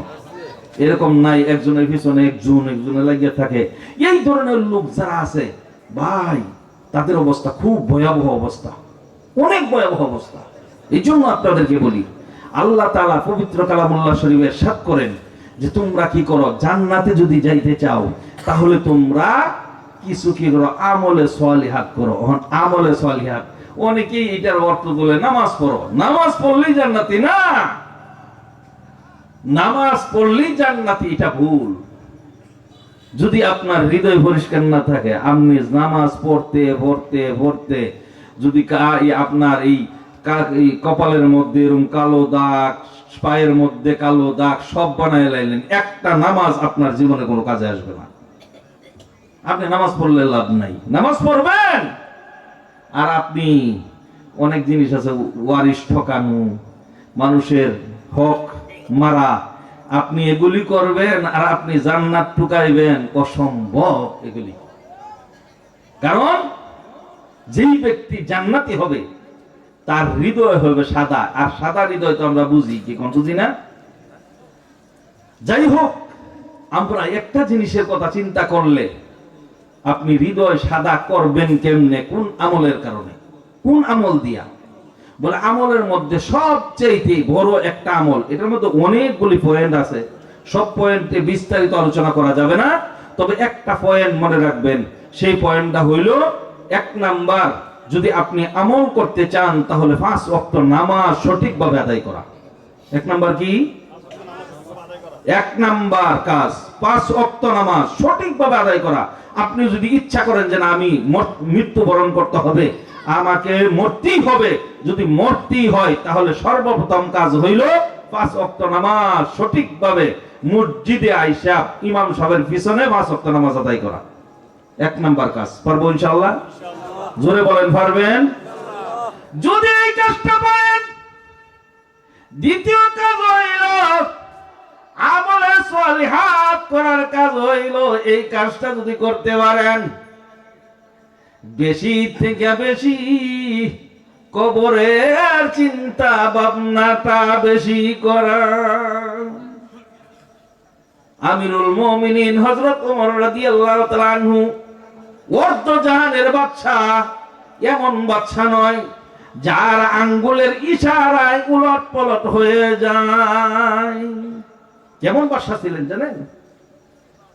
এরকম নাই, একজনের পিছনে একজনের লাগিয়ে থাকে। এই ধরনের লোক যারা আছে ভাই, তাদের অবস্থা খুব ভয়াবহ অবস্থা, অনেক ভয়াবহ অবস্থা। এই জন্য আপনাদেরকে বলি, আল্লাহ তাআলা পবিত্র কালামুল্লাহ শরীফে ইরশাদ করেন যে তোমরা কি করো, জান্নাতে যদি যাইতে চাও তাহলে তোমরা কিছু কি করো, আমলে সালিহাত করো। আমলে সালিহাত অনেকেই এটার অর্থ বলে নামাজ পড়ো, নামাজ পড়লেই জান্নাতি। না, নামাজ পড়লেই জান্নাতি এটা ভুল। যদি আপনার হৃদয় পরিষ্কার না থাকে, আপনি নামাজ পড়তে পড়তে পড়তে যদি আপনার এই কপালের মধ্যে এরকম কালো দাগ, পায়ের মধ্যে কালো দাগ সব বানায় লাইলেন, একটা নামাজ আপনার জীবনে কোনো কাজে আসবে না। আপনি নামাজ পড়লে লাভ নাই, নামাজ পড়বেন আর আপনি অনেক জিনিস আছে, ওয়ারিশ ঠকানো, মানুষের হক মারা, আপনি এগুলি করবেন আর আপনি জান্নাত টুকাইবেন, অসম্ভব এগুলি। কারণ যেই ব্যক্তি জান্নাতি হবে তার হৃদয় হবে সাদা, আর সাদা হৃদয় তো আমরা বুঝি কি কোন বুঝি না। যাই হোক, আমরা একটা জিনিসের কথা চিন্তা করলে, আপনি হৃদয় সাদা করবেন কেমনে, কোন আমলের কারণে, কোন আমল দিয়া? বলে আমলের মধ্যে সবচেয়ে বড় একটা আমল, এটার মধ্যে অনেকগুলি পয়েন্ট আছে, সব পয়েন্টে বিস্তারিত আলোচনা করা যাবে না, তবে একটা পয়েন্ট মনে রাখবেন, সেই পয়েন্টটা হইল 1 নাম্বার, যদি আপনি আমল করতে চান তাহলে 5 ওয়াক্ত নামাজ সঠিকভাবে আদায় করা। 1 নাম্বার কি? 1 নাম্বার কাজ 5 ওয়াক্ত নামাজ সঠিকভাবে আদায় করা। আপনি যদি ইচ্ছা করেন যে না আমি মৃত্যুবরণ করতে হবে, আমাকে মরতেই হবে, যদি মরতেই হয় তাহলে সর্বপ্রথম কাজ হইল 5 ওয়াক্ত নামাজ সঠিকভাবে মসজিদে আইসা ইমাম সাহেবের পিছনে 5 ওয়াক্ত নামাজ আদায় করা। 1 নাম্বার কাজ। পারবো ইনশাআল্লাহ? জোরে বলেন পারবেন? যদি এই কাজটা পারেন, দ্বিতীয় কাজ হইল আমলে সলিহাত করার কাজ হইল, এই কাজটা যদি করতে পারেন, বেশি থেকে বেশি কবরের চিন্তা ভাবনাটা বেশি করা। আমিরুল মুমিনিন হযরত ওমর রাদিয়াল্লাহু তাআলা আনহু জাহানের বাদশা, এমন বাদশা নয় যার আঙ্গুলের ইশারায় উলট পলট হয়ে যায়। কেমন বাদশা ছিলেন জানেন?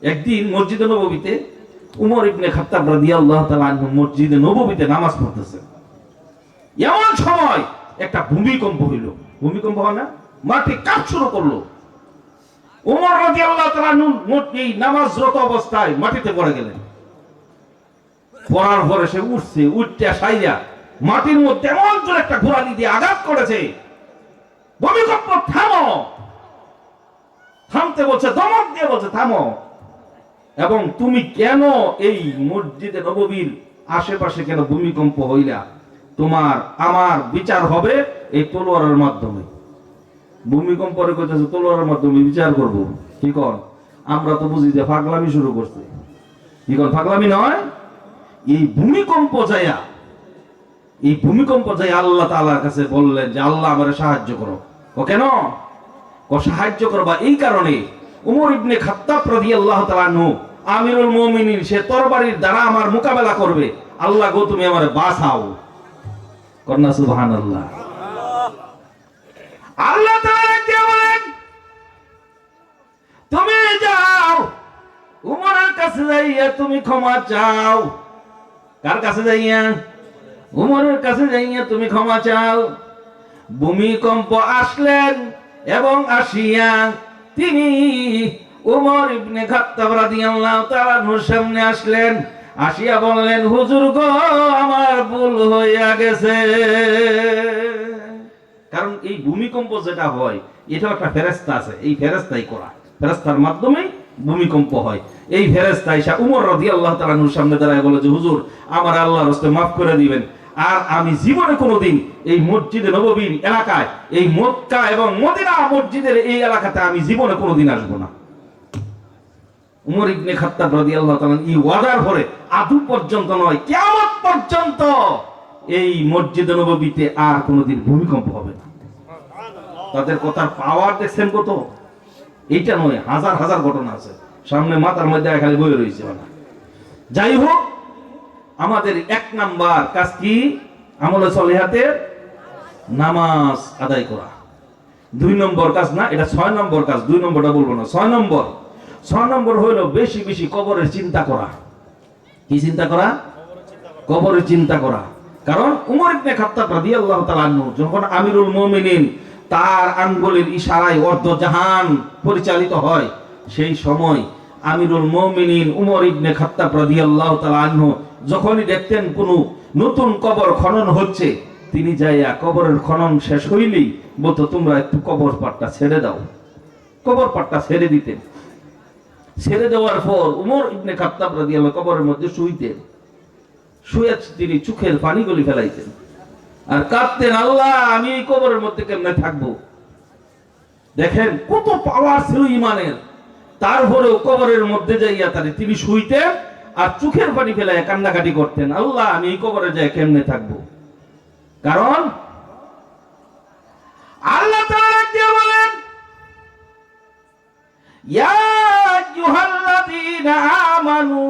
একদিন মসজিদে নববীতে উমর ইবনে খাত্তাব রাদিয়াল্লাহু তাআলা আনহু মসজিদে নববীতে নামাজ পড়তেছেন, এমন সময় একটা ভূমিকম্প হইল। ভূমিকম্প হয় না, মাটি কাঁপ শুরু করলো। উমর রাদিয়াল্লাহু তাআলা আনহু এই নামাজরত অবস্থায় মাটিতে পড়ে গেলেন। পড়ার পরে সে উঠছে, উঠতে সাইয়া মাটির মধ্যে এমন জোরে একটা ঘোড়ালি দিয়ে আঘাত করেছে, ভূমিকম্প থামো, থামতে বলছে, ধমক দিয়ে বলছে থামো, এবং তুমি কেন এই মসজিদে নববীর আশেপাশে কেন ভূমিকম্প হইলা? তোমার আমার বিচার হবে এই তলোয়ারের মাধ্যমে। ভূমিকম্পের কইতেছে তলোয়ারের মাধ্যমে বিচার করব। কি কর? আমরা তো বুঝি যে পাগলামি শুরু করছে। কি কর? পাগলামি নয়, এই ভূমিকম্প যায়া আল্লাহ তাআলার কাছে বললেন যে আল্লাহ আমারে সাহায্য করো। ও কেন? ও সাহায্য করবা এই কারণে, উমর ইবনে খাত্তাব রাদিয়াল্লাহু তাআলা আনহু আমিরুল মুমিনিন, সে তরবারির দ্বারা আমার মোকাবেলা করবে, আল্লাহ গো তুমি আমারে বাঁচাও। কন্যা সুবহানাল্লাহ। আল্লাহ তাআলা কে বলেন তুমি যাও উমরের কাছে যাইয়া তুমি ক্ষমা চাও। কার কাছে যাইয়া? উমরের কাছে যাইয়া তুমি ক্ষমা চাও। ভূমিকম্প আসলেন এবং আসিয়া তিনি উমর ইবনে খাত্তাব রাদিয়াল্লাহু তাআলা আনহুর সামনে আসলেন, আসিয়া বললেন হুজুর গো আমার ভুল হইয়া গেছে। কারণ এই ভূমিকম্প যেটা হয় এটা একটা ফেরেশতা আছে, এই ফেরেশতাই করা, ফেরেশতার মাধ্যমে ভূমিকম্প হয়। এই ফেরেশতা এসে উমর রাদিয়াল্লাহু তাআলা আনহুর সামনে দাঁড়ায় বলে যে হুজুর আমার আল্লাহর রাস্তায় মাফ করে দিবেন, আর আমি জীবনে কোনোদিন এই মসজিদে নববীর এলাকায়, এই মক্কা এবং মদিনা মসজিদের এই এলাকাতে আমি জীবনে কোনোদিন আসবো না। উমর ইবনে খাত্তাব রাদিয়াল্লাহু তাআলা এই ওয়াদার পরে আদু পর্যন্ত নয়, কিয়ামত পর্যন্ত এই মসজিদে নববীতে আর কোনোদিন ভূমিকম্প হবে না। তাদের কথার পাওয়ার দেখছেন কত? এইটা নয়, হাজার হাজার ঘটনা আছে সামনে মাথার মধ্যে খালি বয়ে রয়েছে। যাই হোক, আমাদের 1 নাম্বার কাজ কি? আমলে সলিহাতের নামাজ আদায় করা। 2 নম্বর কাজ না, এটা 6 নম্বর কাজ, 2 নম্বরটা বলবো না। 6 নম্বর হইল বেশি বেশি কবরের চিন্তা করা। কি চিন্তা করা? কবরের চিন্তা করা। কারণ উমর ইবনে খাত্তাব রাদিয়াল্লাহু তাআলা আনহু যখন আমিরুল মুমিনিন, তার আঙ্গুলের ইশারায় জাহান পরিচালিত হয়, সেই সময় আমিরুল মুমিনিন উমর ইবনে খাত্তাব রাদিয়াল্লাহু তাআলা আনহু যখনই দেখতেন কোনো নতুন কবর খনন হচ্ছে, তিনি যাইয়া কবরের খনন শেষ হইলেই বলতো তোমরা একটু কবর পাটটা ছেড়ে দাও, কবর পাটটা ছেড়ে দিতেন। ছেড়ে দেওয়ার পর উমর ইবনে খাত্তাব রাদিয়াল্লাহু কবরের মধ্যে শুইতেন, শুয়ে তিনি চোখের পানিগুলি ফেলাইতেন আর কাঁদতেন, আল্লাহ আমি এই কবরের মধ্যে কেমনে থাকবো। দেখেন কত পাওয়ার ছিল ইমানের, তারপরেও কবরের মধ্যে যাইয়া তিনি শুইতেন আর চোখের পানি ফেলাইয়া কান্নাকাটি করতেন, আল্লাহ আমি এই কবরে যাই কেমনে থাকবো। কারণ আল্লাহ তাআলা দিয়ে বলেন, ইয়া আইয়ুহাল্লাযীনা আমানু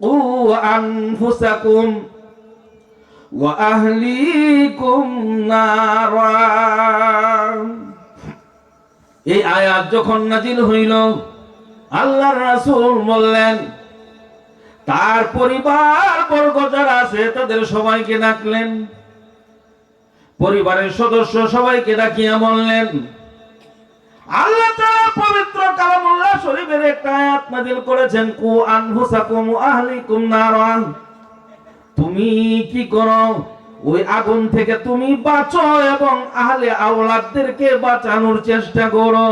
কু আনফুসাকুম ওয়া আহলিকুম নারা। এই আয়াত যখন নাজিল হইল, আল্লাহর রাসূল বললেন তার পরিবার বর্গ যারা আছে তাদের সবাইকে ডাকলেন, পরিবারের সদস্য সবাইকে ডাকিয়া বললেন, আল্লাহ তাআলা পবিত্র কালামুল্লাহ শরীফের একটা আয়াত নাযিল করেছেন, কু আনফুসাকুম ওয়া আহলিকুম নারা। তুমি কি করো, ওই আগুন থেকে তুমি বাঁচো এবং আহলে আওলাদদেরকে বাঁচানোর চেষ্টা করো।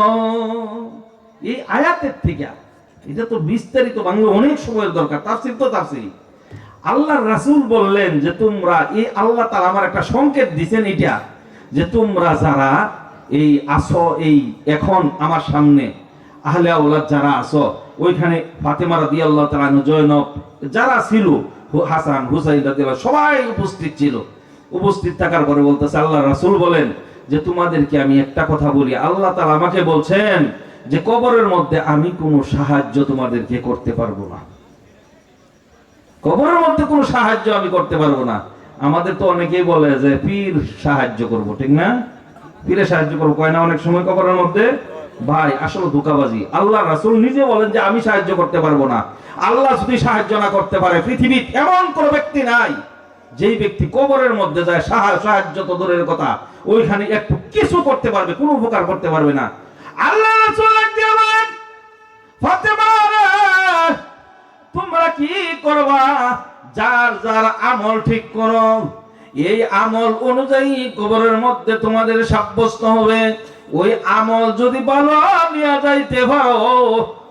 এই আয়াতের থেকে এটা তো বিস্তারিত বাংলা অনেক সময়ের দরকার, তাফসীর তো তাফসীর। আল্লাহর রাসূল বললেন যে তোমরা, এই আল্লাহ তাআলা আমার একটা সংকেত দিবেন এটা, যে তোমরা যারা এই আসো, এই এখন আমার সামনে আহলে আওলাদ যারা আসো, ওইখানে ফাতেমা রাদিয়াল্লাহু তাআলা, জয়নব যারা ছিল, হাসান হুসাইন রাদিয়াল্লাহু সবাই উপস্থিত ছিল। উপস্থিত থাকার পরে বলতেছে, আল্লাহর রাসূল বলেন যে তোমাদেরকে আমি একটা কথা বলি, আল্লাহ তাআলা আমাকে বলছেন যে কবরের মধ্যে আমি কোনো সাহায্য তোমাদেরকে করতে পারবো না, কবরের মধ্যে কোনো সাহায্য আমি করতে পারবো না। আমাদের তো অনেকেই বলে যে পীর সাহায্য করব, ঠিক না? পীরে সাহায্য করবো কয় না অনেক সময় কবরের মধ্যে। ভাই আসলে ধোঁকাবাজি। আল্লাহ রাসূল নিজে বলেন যে আমি সাহায্য করতে পারবো না। আল্লাহ যদি সাহায্য না করতে পারে, পৃথিবীর এমন কোন ব্যক্তি নাই যেই ব্যক্তি কবরের মধ্যে যায় সাহায্য তো দূরের কথা, ওইখানে একটু কিছু করতে পারবে, কোনো উপকার করতে পারবে না। আল্লাহ রাসূল দিয়ে বলেন, ফাতেমা তোমরা কি করবা, যার যার আমল ঠিক করো, এই আমল অনুযায়ী কবরের মধ্যে তোমাদের সাব্যস্ত হবে। ওই আমল যদি ভালো নিয়ে যাইতে পারো,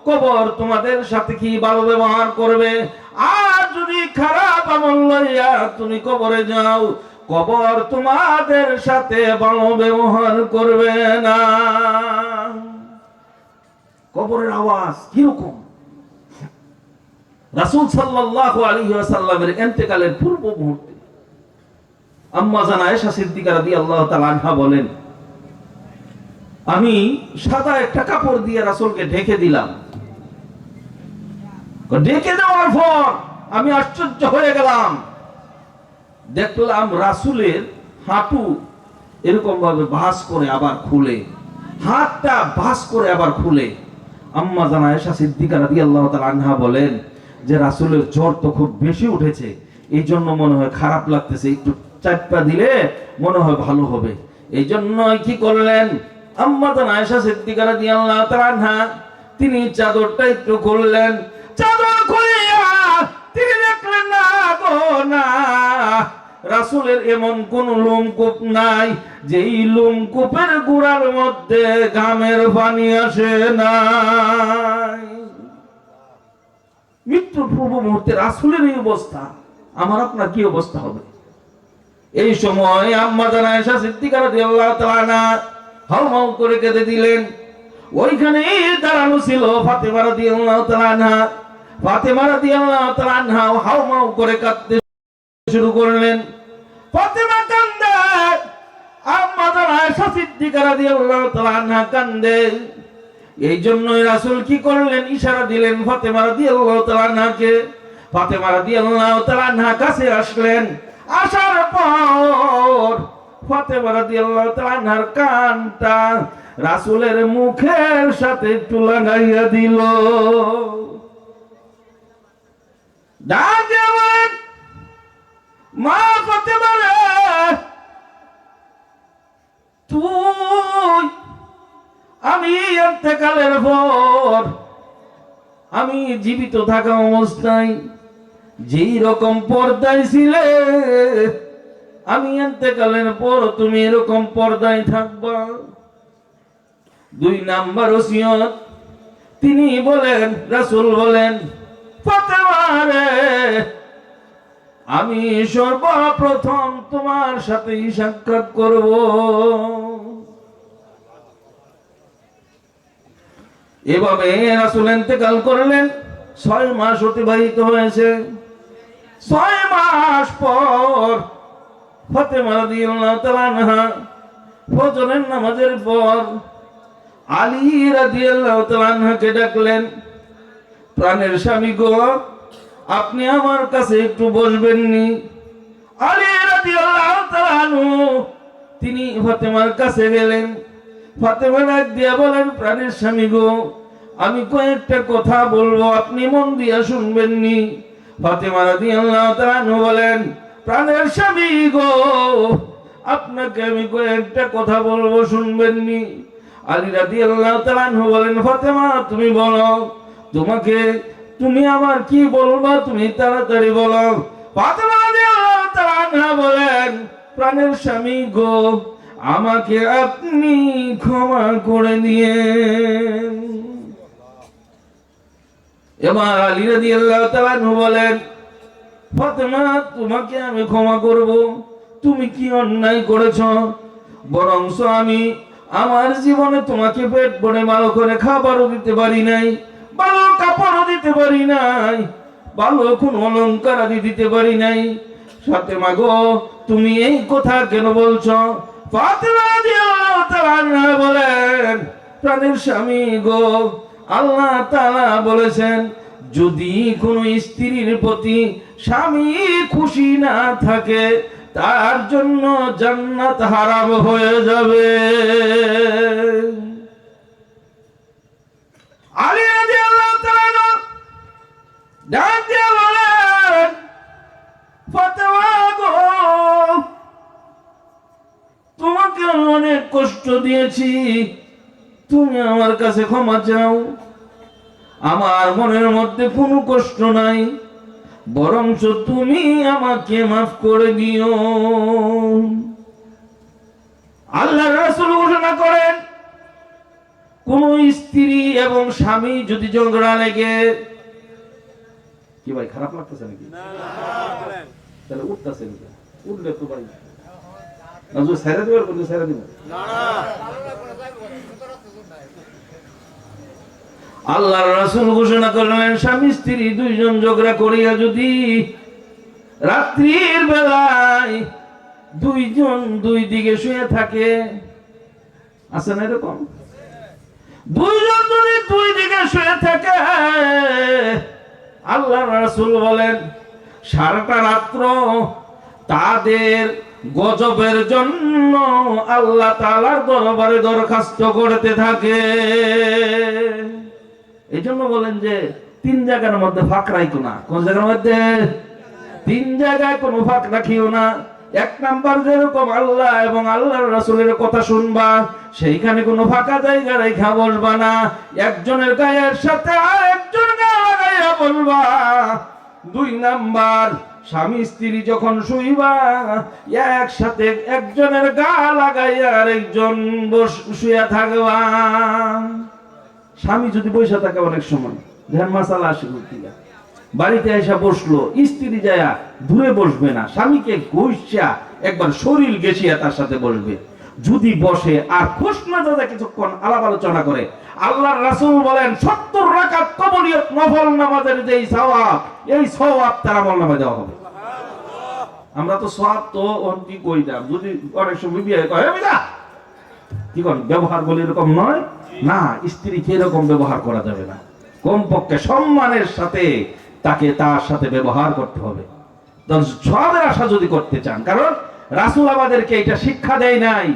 কবর তোমাদের সাথে কি ভালো ব্যবহার করবে, আর যদি খারাপ আমল লইয়া তুমি কবরে যাও, কবর তোমাদের সাথে ভালো ব্যবহার করবে না। কবরের আওয়াজ কিরকম? রাসূল সাল্লাল্লাহু আলাইহি ওয়াসাল্লামের ইন্তেকালের পূর্ব মুহূর্তে আম্মা জান আয়েশা সিদ্দিকা রাদিয়াল্লাহু তাআলা আনহা বলেন, আমি সাদা একটা কাপড় দিয়ে রাসূলকে ঢেকে দিলাম। ঢেকে দেওয়ার পর আমি আশ্চর্য হয়ে গেলাম, দেখলাম রাসূলের হাঁটু এরকম ভাবে ভাঁজ করে আবার খুলে, হাতটা ভাঁজ করে আবার খুলে। আম্মা জান আয়েশা সিদ্দিকা রাদিয়াল্লাহু তাআলা আনহা বলেন যে রাসূলের জ্বর তো খুব বেশি উঠেছে, এই জন্য মনে হয় খারাপ লাগতেছে, একটু চাপা দিলে মনে হয় ভালো হবে। এই জন্য কি করলেন, আম্মা জান আয়েশা সিদ্দিকা রাদিয়াল্লাহু তাআলা আনহা তিনি চাদরটা একটু খুললেন। চাদর খুলিয়া তিনি দেখলেন না গো না, রাসূলের এমন কোন লোমকূপ নাই যেই লোমকূপের গুড়ার মধ্যে ঘামের পানি আসে নাই। মৃত্যুর পূর্ব মুহূর্তে রাসূলের এই অবস্থা, আমার আপনার কি অবস্থা হবে? এই সময় আম্মা জান আয়েশা সিদ্দিকা রাদিয়াল্লাহু তাআলা হাউমাউ করে কেঁদে দিলেন। ওইখানে দাঁড়ানো ছিল ফাতেমা রাদিয়াল্লাহু তাআলা। ফাতেমা রাদিয়াল্লাহু তাআলা হাউমাউ করে কাঁদতে শুরু করলেন। ফাতেমা কান্দে, আম্মা জান আয়েশা সিদ্দিকা রাদিয়াল্লাহু তাআলা কান্দে। এই জন্যই রাসূল কি করলেন, ইশারা দিলেন ফাতেমা রাদিয়াল্লাহু তাআলাকে। ফাতেমা রাদিয়াল্লাহু তাআলা কাছে আসলেন। আসার পর ফাতেমা রাদিয়াল্লাহু তাআলার কানটা রাসূলের মুখের সাথে একটু লাগাইয়া দিল। ডাকে বলেন, মা ফাতেমা রে, তুই আমি ইন্তেকালের পর আমি জীবিত থাকা অবস্থায় যেই রকম পর্দায় ছিলে আমি ইন্তেকালের পর তুমি এরকম পর্দায় থাকবা। 2 নাম্বার ওসিয়ত তিনি বলেন, রাসূল বলেন, ফাতেমা রে, আমি সর্বপ্রথম তোমার সাথেই সাক্ষাৎ করব। এভাবে রাসূল ইন্তেকাল করলেন। 6 মাস অতিবাহিত হয়েছে। 6 মাস পর ফাতেমা রাদিয়াল্লাহু তাআলা আনহা ফজরের নামাজের পর আলী রাদিয়াল্লাহু তাআলা আনহাকে ডাকলেন, প্রাণের স্বামী গো, আপনি আমার কাছে একটু বসবেন নি? আলী রাদিয়াল্লাহু তাআলা আনহু তিনি ফাতেমার কাছে গেলেন। ফাতেমা ডাক দিয়া বলেন, প্রাণের স্বামী গো, আমি কয়েকটা কথা বলবো, আপনি মন দিয়া শুনবেন নি? ফাতেমা রাদিয়াল্লাহু তাআলা আনহা বলেন, প্রাণের স্বামী গো, আপনাকে আমি কয়েকটা কথা বলবো, শুনবেন নি? আলী রাদিয়াল্লাহু তাআলা আনহু বলেন, ফাতেমা তুমি বলো, তুমি আমার কি বলবা, তুমি তাড়াতাড়ি বলো। ফাতেমা রাদিয়াল্লাহু তাআলা আনহা বলেন, প্রাণের স্বামী গো, আমাকে আপনি ক্ষমা করে দিয়েন। এবার আলী রাদিয়াল্লাহু তাআলা আনহু বলেন, ফাতেমা তোমাকে আমি ক্ষমা করব, তুমি কি অন্যায় করেছ? বরংস আমি আমার জীবনে তোমাকে পেট ভরে ভালো করে খাবারও দিতে পারি নাই, ভালো কাপড়ও দিতে পারি নাই, ভালো কোন অলংকার আদি দিতে পারি নাই। ফাতেমা গো, তুমি এই কথা কেন বলছো? ফাতেমা রাদিয়াল্লাহু তাআলা আনহা বলেন, প্রাণের স্বামী গো, আল্লাহ তাআলা বলেছেন, যদি কোনো স্ত্রীর প্রতি স্বামী খুশি না থাকে, তার জন্য জান্নাত হারাম হয়ে যাবে। আলী রাদিয়াল্লাহু তাআলা ডাক দিয়ে বলেন, ফাতেমা গো, তোমাকে অনেক কষ্ট দিয়েছি, তুমি আমার কাছে ক্ষমা চাও। আমার মনের মধ্যে কোনো কষ্ট নাই, বরঞ্চ তুমি আমাকে মাফ করে দিও। আল্লাহর রাসূল ঘোষণা করেন, কোন স্ত্রী এবং স্বামী যদি ঝগড়া লেগে, কি ভাই খারাপ লাগতেছে নাকি? তাহলে উঠতেছে নাকি? উঠলে তো ভাই না, যদি ছেড়ে দেওয়ার বললে ছেড়ে দিব না। আল্লাহর রাসূল ঘোষণা করলেন, স্বামী স্ত্রী 2 জন ঝগড়া করিয়া যদি রাত্রির বেলায় 2 জন 2 দিকে শুয়ে থাকে, আছে না এরকম? 2 জন যদি 2 দিকে শুয়ে থাকে, আল্লাহর রাসূল বলেন, সারাটা রাত্র তাদের গজবের জন্য আল্লাহ তাআলার দরবারে দরখাস্ত করতে থাকে। এই জন্য বলেন যে 3 জায়গার মধ্যে ফাঁক রাখিও না। কোন জায়গার মধ্যে? 3 জায়গায় কোনো ফাঁক রাখিও না। 1 নাম্বার, যেরকম আল্লাহ এবং আল্লাহর রাসূলের কথা শুনবা, সেইখানে কোনো ফাঁকা জায়গা রেখা বলবা না। একজনের গায়ের সাথে আরেকজন গায়ে লাগাইয়া বলবা। 2 নাম্বার, স্বামী স্ত্রী যখন শুইবা, একসাথে একজনের গা লাগাইয়া আরেকজন শুইয়া থাকবা। স্বামী যদি বসে থাকে, অনেক সময় ধ্যান মাসালা আসে, বাড়িতে এসে বসলো, স্ত্রী যায়া দূরে বসবে না, স্বামীকে ঘষিয়া একবার শরীর গেছিয়া তার সাথে বসবে। যদি বসে আর খুশমেজাজে কিছুক্ষণ আলাপ আলোচনা করে, আল্লাহর রাসূল বলেন 70 রাকাত কবলিয়ত নফল নামাজের যেই সওয়াব, এই সওয়াব তার আমলনামায় দেওয়া হবে। আমরা তো সওয়াব তো অন্তি কইতাম, যদি অনেক সময় বিয়ে কয় বিদা কি কোন ব্যবহার বলে এরকম নয় না, স্ত্রীকে এরকম ব্যবহার করা যাবে না। কমপক্ষে সম্মানের সাথে তাকে তার সাথে ব্যবহার করতে হবে, সওয়াবের আশা যদি করতে চান। কারণ রাসূল আমাদেরকে এটা শিক্ষা দেয় নাই,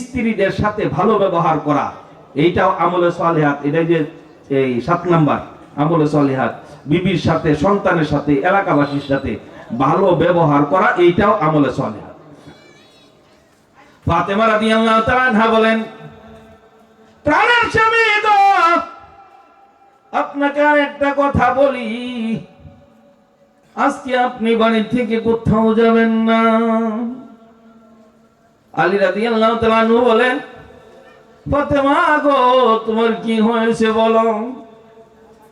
স্ত্রীদের সাথে ভালো ব্যবহার করা, এইটাও আমলে সালিহাত। এটাই যে এই 7 নাম্বার আমলে সালিহাত, বিবির সাথে, সন্তানের সাথে, এলাকাবাসীর সাথে ভালো ব্যবহার করা, এইটাও আমলে সালিহাত। ফাতেমা রাদিয়াল্লাহু তাআলা আনহা বলেন, প্রাণের স্বামী গো, আপনাকে আর একটা কথা বলি, আজকে আপনি বাড়ি থেকে কোথাও যাবেন না। আলী রাদিয়াল্লাহু তাআলা আনহু বলেন, ফাতেমা গো, তোমার কি হয়েছে বলো,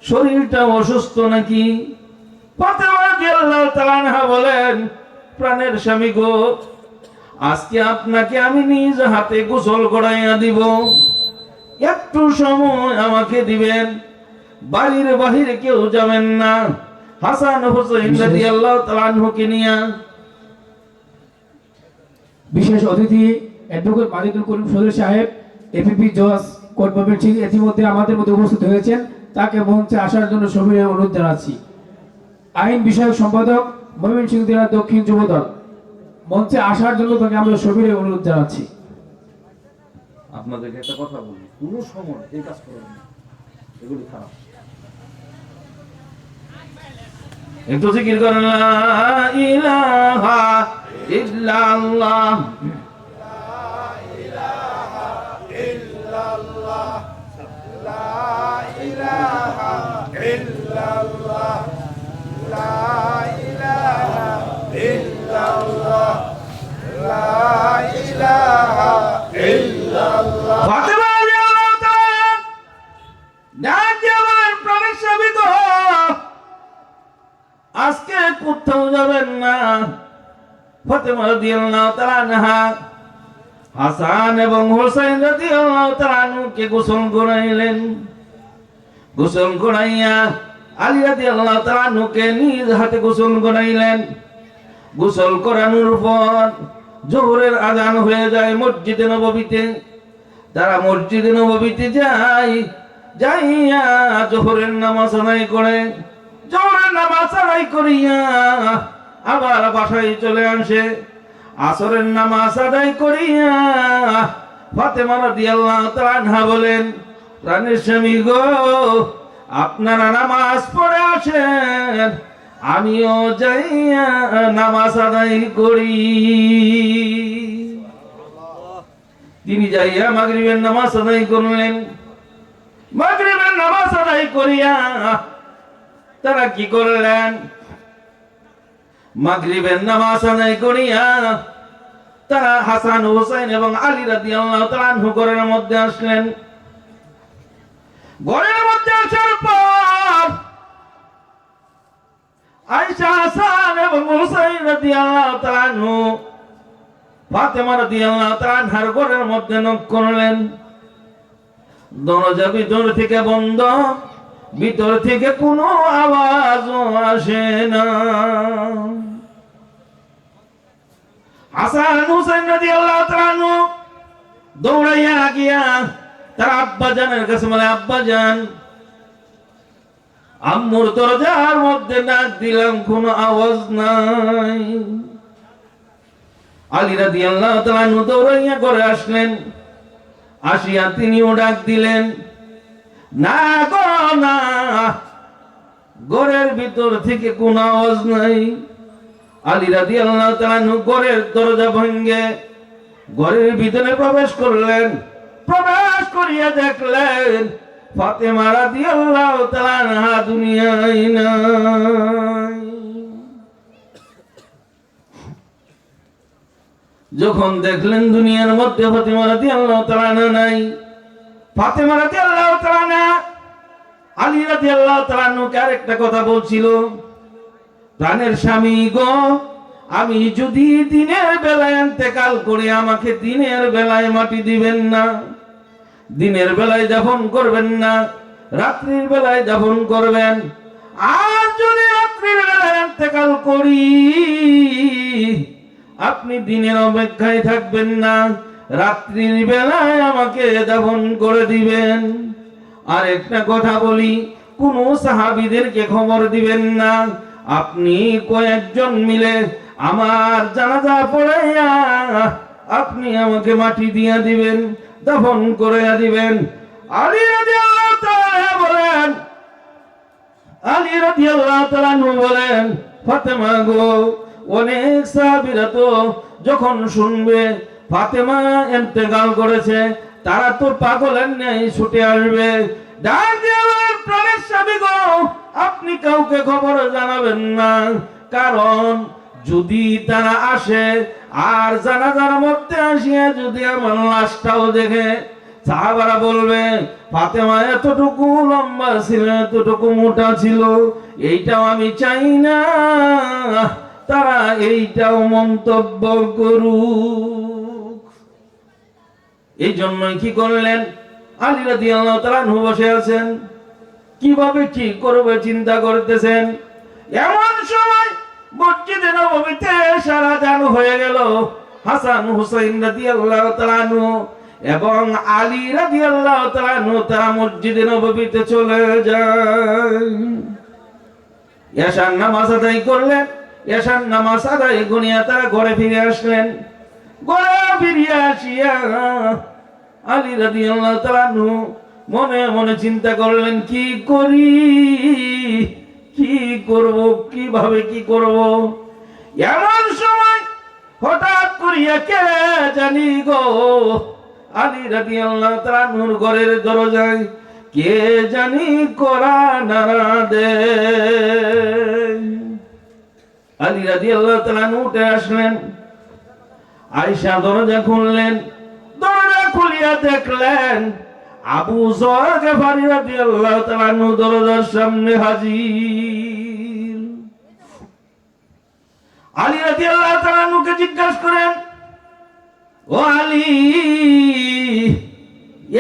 শরীরটা অসুস্থ নাকি? ফাতেমা রাদিয়াল্লাহু তাআলা আনহা বলেন, প্রাণের স্বামী গো, আজকে আপনাকে আমি নিজ হাতে গোসল করাইয়া দিব, একটু সময় আমাকে দিবেন, বাড়ির বাহিরে কেউ যাবেন না। হাসান হুসাইন রাদিয়াল্লাহু তাআলা আনহুকে নিয়ে বিশেষ অতিথি অ্যাডভোকেট মাজিদুল করিম চৌধুরী সাহেব, এপিপি জজ কোর্ট ময়মনসিংহ ইতিমধ্যে আমাদের মধ্যে উপস্থিত হয়েছেন। তাকে মঞ্চে আসার জন্য সবিনয় অনুরোধ জানাচ্ছি। আইন বিষয়ক সম্পাদক, ময়মনসিংহ জেলা দক্ষিণ যুবদল, মঞ্চে আসার জন্য তাকে আমরা সবিনয় অনুরোধ জানাচ্ছি। আপনাদেরকে একটা কথা বলি, কোন সময় এই কাজ করবেন না, এগুলি খারাপ। একটু জিকির করেন, লা ইলাহা ইল্লাল্লাহ, ফাতেমা রাদিয়াল্লাহু তাআলা ডাক দিয়ে বলেন, প্রাণের স্বামী গো, আজকে কোথাও যাবেন না। ফাতেমা রাদিয়াল্লাহু তাআলা আনহা হাসান এবং হুসাইন রাদিয়াল্লাহু তাআলা আনহুকে গোসল করাইলেন। গোসল করাইয়া আলী রাদিয়াল্লাহু তাআলা আনহুকে নিজ হাতে গোসল করাইলেন। গোসল করানোর পর জোহরের আযান হয়ে যায় মসজিদে নববীতে। তারা মসজিদে নববীতে যায়, যাইয়া জোহরের নামাজ আদায় করে। জোহরের নামাজ আদায় করিয়া আবার বাসায় চলে আসে। আসরের নামাজ আদায় করিয়া ফাতেমা রাদিয়াল্লাহু তাআলা আনহা বলেন, প্রাণের স্বামী গো, আপনারা নামাজ পড়ে আসেন, আমিও যাইয়া নামাজ আদায় করি। তিনি যাইয়া মাগরিবের নামাজ আদায় করলেন। মাগরিবের নামাজ আদায় করিয়া তারা কি করলেন? মাগরিবের নামাজ আদায় করিয়া তারা হাসান হুসাইন এবং আলী রাদিয়াল্লাহু তাআলা আনহু ঘরের মধ্যে আসলেন। ঘরের মধ্যে আসার পর আয়েশা, হাসান এবং হুসাইন রাদিয়াল্লাহু তাআলা আনহু ফাতেমা রাদিয়াল্লাহু তাআলা আনহার ঘরের মধ্যে নক করলেন। দরজা ভিতর থেকে বন্ধ, ভিতর থেকে কোনো আওয়াজও আসে না। হাসান হুসাইন রাদিয়াল্লাহু তাআলা আনহু দৌড়াইয়া গিয়া তার আব্বা জানের কাছে বলে, আব্বা জান, আম্মুর দরজার মধ্যে ডাক দিলাম, কোনো আওয়াজ নাই। আলী রাদিয়াল্লাহু তাআলা আনহু দৌড়াইয়া ঘরে আসলেন। আসিয়া তিনিও ডাক দিলেন, না গো না, ঘরের ভিতর থেকে কোনো আওয়াজ নাই। আলী রাদিয়াল্লাহু তাআলা আনহু ঘরের দরজা ভেঙে ঘরের ভিতরে প্রবেশ করলেন। প্রবেশ করিয়া দেখলেন ফাতেমা রাদিয়াল্লাহু তাআলা আনহা দুনিয়ায় নাই। যখন দেখলেন দুনিয়ার মধ্যে ফাতেমা রাদিয়াল্লাহু তাআলা আনহা নাই, ফাতেমা রাদিয়াল্লাহু তাআলা আনহা আলী রাদিয়াল্লাহু তাআলা আনহুকে আরেকটা কথা বলছিল, প্রাণের স্বামী গো, আমি যদি দিনের বেলায় ইন্তেকাল করি, আমাকে দিনের বেলায় মাটি দিবেন না, দিনের বেলায় দাফন করবেন না, রাত্রির বেলায় দাফন করবেন। আর যদি রাত্রির বেলায় ইন্তেকাল করি, আপনি দিনের অপেক্ষায় থাকবেন না, রাত্রির বেলায় আমাকে দাফন করে দিবেন। আর একটা কথা বলি, কোন সাহাবীদেরকে খবর দিবেন না, আপনি কয়েকজন মিলে আমার জানাজা পড়াইয়া আপনি আমাকে মাটি দিয়া দিবেন, দাফন করে দিবেন। আলী রাদিয়াল্লাহু তাআলা বলেন, আলী রাদিয়াল্লাহু তাআলা বলেন, ফাতেমা গো, অনেক সাহাবীরা তো যখন শুনবে ফাতেমা ইন্তেকাল করেছে, তারা তো পাগলের ন্যায় ছুটে আসবে। ডাক দিয়ে বলেন, প্রাণের স্বামী গো, আপনি কাউকে খবর জানাবেন না, কারণ যদি তারা আসে আর জানাজার মধ্যে আসিয়া যদি আমার লাশটাও দেখে, সাহাবারা বলবে ফাতেমা এতটুকু লম্বা ছিল, এতটুকু মোটা ছিল, এইটাও আমি চাই না তারা এইটাও মন্তব্য করুক। এই জন্যই কি করলেন, আলী রাদিয়াল্লাহু তাআলা আনহু বসে আছেন, কিভাবে ঠিক করবে চিন্তা করতেছেন। এমন সময় মসজিদে নববীতে সারা জানু হয়ে গেল। হাসান হুসাইন রাদিয়াল্লাহু তাআলা আনহু এবং আলী রাদিয়াল্লাহু তাআলা আনহু তারা মসজিদে নববীতে চলে যায়। এশার নামাজ আদায় করলেন, এশার নামাজ আদায় গুনিয়া তারা ঘরে ফিরে আসলেন। ঘরে ফিরে আসিয়া আলী রাদিয়াল্লাহু তাআলা আনহু মনে মনে চিন্তা করলেন, কি করি, কি করব, কিভাবে কি করব। এমন সময় হঠাৎ করিয়া কে জানি গো আলী রাদিয়াল্লাহু তাআলা আনহুর ঘরের দরজায় কে জানি কড়া নাড়া দেয়। আলী রাদিয়াল্লাহু তাআলা আনহু উঠে আসলেন, আয়েশা দরজা খুললেন, দরজা খুলিয়া দেখলেন আবু যর গফারি রাদিয়াল্লাহু তাআলা আনহু দরজার সামনে হাজির। আলী রাদিয়াল্লাহু তাআলা আনহুকে জিজ্ঞাসা করেন, ও আলী,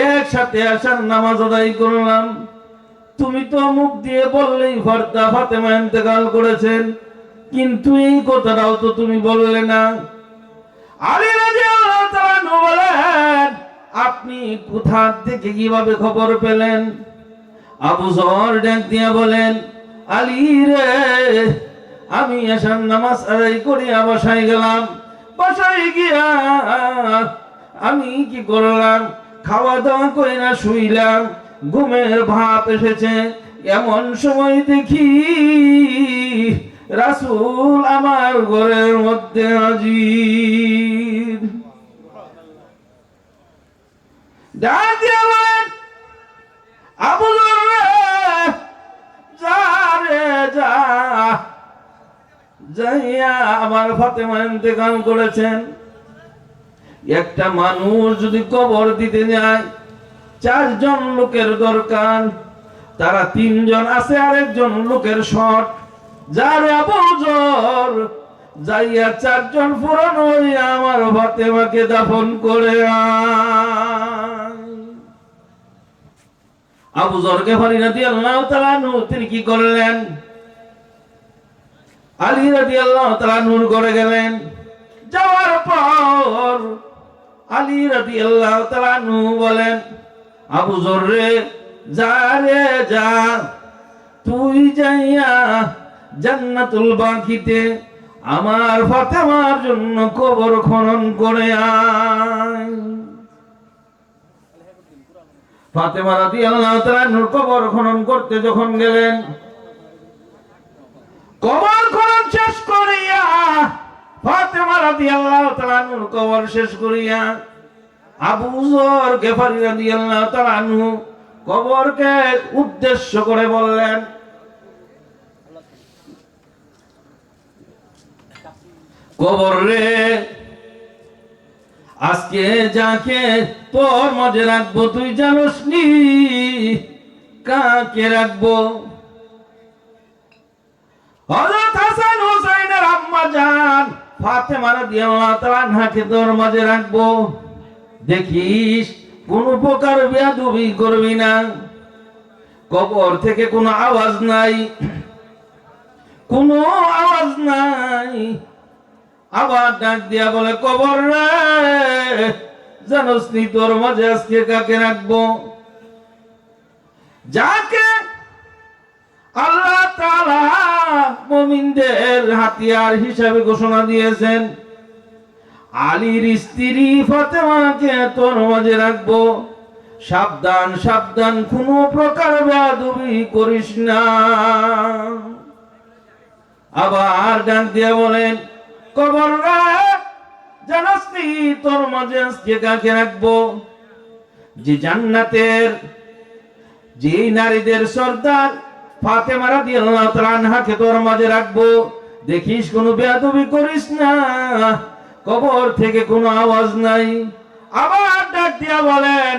একসাথে আসার নামাজ আদায় করলাম, তুমি তো মুখ দিয়ে বললেই ফাতেমা ইন্তেকাল করেছেন, কিন্তু এই কথাটাও তো তুমি বললে না। আলী রাদিয়াল্লাহু তাআলা আনহু বলেন, আপনি কোথা থেকে কিভাবে খবর পেলেন? আবু যর ডাক দিয়া বলেন, আলী রে, আমি এশার নামাজ আদায় করিয়া বাসায় গেলাম, বাসায় গিয়া আমি কি করলাম, খাওয়া দাওয়া করে না শুইলাম, ঘুমের ভাব এসেছে, এমন সময় দেখি রাসূল আমার ঘরের মধ্যে হাজির। ডাক দিয়া বলেন, আবু যর রে, যা রে যা, যাইয়া আমার ফাতেমা ইন্তেকাল করেছেন। একটা মানুষ যদি কবর দিতে যায় 4 জন লোকের দরকার, তারা 3 জন আছে, আরেকজন লোকের শর্ট। যার আবু যর যাইয়া 4 জন পূরণ হইয়া আমার ফাতেমাকে দাফন করে আয়। আবু যর গফারি রাদিয়াল্লাহু তাআলা আনহু তিনি কি করলেন, আলী রাদিয়াল্লাহু তাআলা আনহুর ঘরে গেলেন। যাওয়ার পর আলী রাদিয়াল্লাহু তাআলা আনহু বলেন, আবু যর রে, যা রে যা, তুই যাইয়া জান্নাতুল বাকিতে আমার ফাতেমার জন্য কবর খনন করে আয়। ফাতেমা রাদিয়াল্লাহু তাআলা আনহুর কবর খনন করতে যখন গেলেন, কবর খনন শেষ করিয়া, ফাতেমা রাদিয়াল্লাহু তাআলা আনহুর কবর শেষ করিয়া আবু যর গফারি রাদিয়াল্লাহু তাআলা আনহু কবরকে উদ্দেশ্য করে বললেন, কবর রে, আজকে যাকে তোর মাঝে রাখবো তুই জানোস নি কাকে রাখবো? হযরত হাসান হুসাইনের আম্মা জান ফাতেমা রাদিয়াল্লাহু তাআলা আনহাকে তোর মাঝে রাখবো, দেখিস কোন প্রকার বেয়াদবি করবি না। কবর থেকে কোনো আওয়াজ নাই, কোনো আওয়াজ নাই। আবার ডাক দিয়া বলে, কবর রে, জানোস নি তোর মাঝে আজকে কাকে রাখবো? যাকে আল্লাহ তাআলা মুমিনদের হাতিয়ার হিসাবে ঘোষণা দিয়েছেন, আলীর স্ত্রী ফাতেমাকে তোর মাঝে রাখবো। সাবধান সাবধান, কোনো প্রকার বেয়াদবি করিস না। আবার ডাক দিয়া বলেন, কবর রে, জানোস নি তোর মাঝে আজকে কাকে রাখবো? যে জান্নাতের যে নারীদের সর্দার ফাতেমা রাদিয়াল্লাহু তাআলা আনহাকে তোর মাঝে রাখবো, দেখিস কোনো বেয়াদবি করিস না। কবর থেকে কোনো আওয়াজ নাই। আবার ডাক দিয়া বলেন,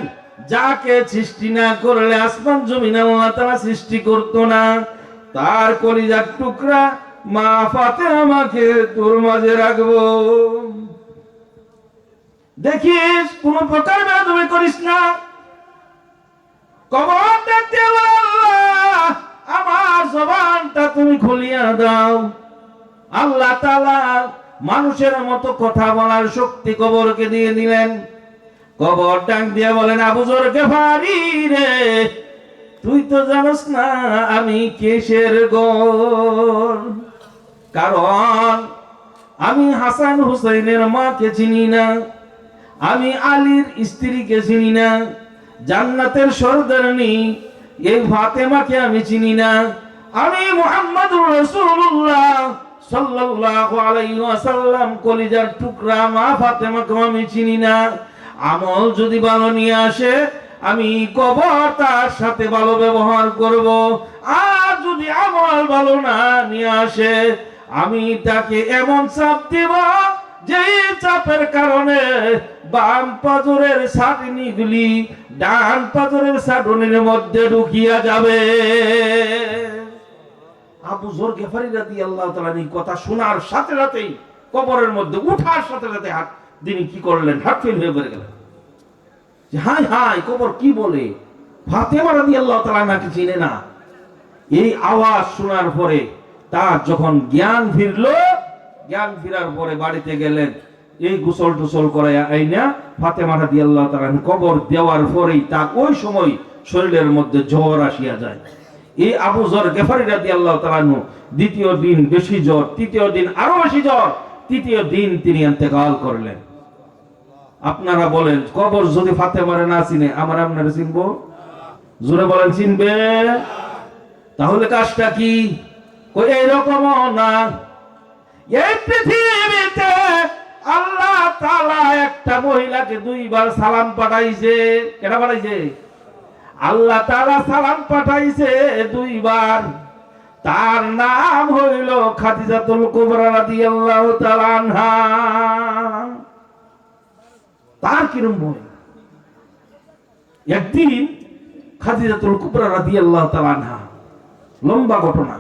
যাকে সৃষ্টি না করলে আসমান জমিন আল্লাহ তাআলা সৃষ্টি করতো না, তার কলিজার টুকরা মা ফাতেমাকে তোর মাঝে রাখবো, দেখিস কোন প্রকার বেয়াদবি করিস না। কবর দেখতে আল্লাহ, আমার জবানটা তুমি খুলিয়া দাও। আল্লাহ তাআলা মানুষের মতো কথা বলার শক্তি কবরকে দিয়ে দিলেন। কবর ডাক দিয়ে বলেন, আবু যর গিফারি রে, তুই তো জানোস না আমি কিসের গোর, কারণ আমি হাসান হুসাইনের মাকে চিনি না, আমি আলীর স্ত্রীকে চিনি না, জান্নাতের সরদারনি এই ফাতেমাকে আমি চিনি না, আমি মুহাম্মদুর রাসূলুল্লাহ সাল্লাল্লাহু আলাইহি ওয়াসাল্লাম কলিজার টুকরা মা ফাতেমাকে আমি চিনি না। আমল যদি ভালো নিয়ে আসে আমি কবর তার সাথে ভালো ব্যবহার করব, আর যদি আমল ভালো না নিয়ে আসে আমি তাকে এমন চাপ দেব যে চাপের কারণে বাম পাজরের ছাটনিগুলি ডান পাজরের ছাটনির মধ্যে ঢুকিয়া যাবে। আবু যর গিফারি রাদিয়াল্লাহু তাআলা এই কথা শোনার সাথে সাথেই কবরের মধ্যে উঠার সাথে সাথে হাত তিনি কি করলেন, হাত ফেল হয়ে পড়ে গেলেন। যে হায় হায়, কবর কি বলে, ফাতেমা রাদিয়াল্লাহু তাআলা নাকি চিনে না। এই আওয়াজ শোনার পরে তার যখন জ্ঞান ফিরলো, জ্ঞান ফিরার পরে বাড়িতে গেলেন, এই গোসল টোসল করে আইনা ফাতেমা রাদিয়াল্লাহু তাআলা কবর দেওয়ার পরেই তার ওই সময় শরীরের মধ্যে জ্বর আসিয়া যায়। এই আবু যর গিফারি রাদিয়াল্লাহু তাআলা দ্বিতীয় দিন বেশি জ্বর, তৃতীয় দিন আরো বেশি জ্বর, তৃতীয় দিন তিনি ইন্তেকাল করলেন। আপনারা বলেন, কবর যদি ফাতেমারে না চিনে আমরা আপনারা চিনবো? জোরে বলেন, চিনবে? তাহলে কাজটা কি? কই এরকম না। এই পৃথিবীতে আল্লাহ তাআলা একটা মহিলাকে দুইবার সালাম পাঠাইছে। কেন পাঠাইছে? আল্লাহ তাআলা সালাম পাঠাইছে দুইবার। তার নাম হইল খাদিজাতুল কুবরা রাদিয়াল্লাহু তাআলা আনহা। তার কিরম ভয়? একদিন খাদিজাতুল কুবরা রাদিয়াল্লাহু তাআলা আনহা, লম্বা ঘটনা,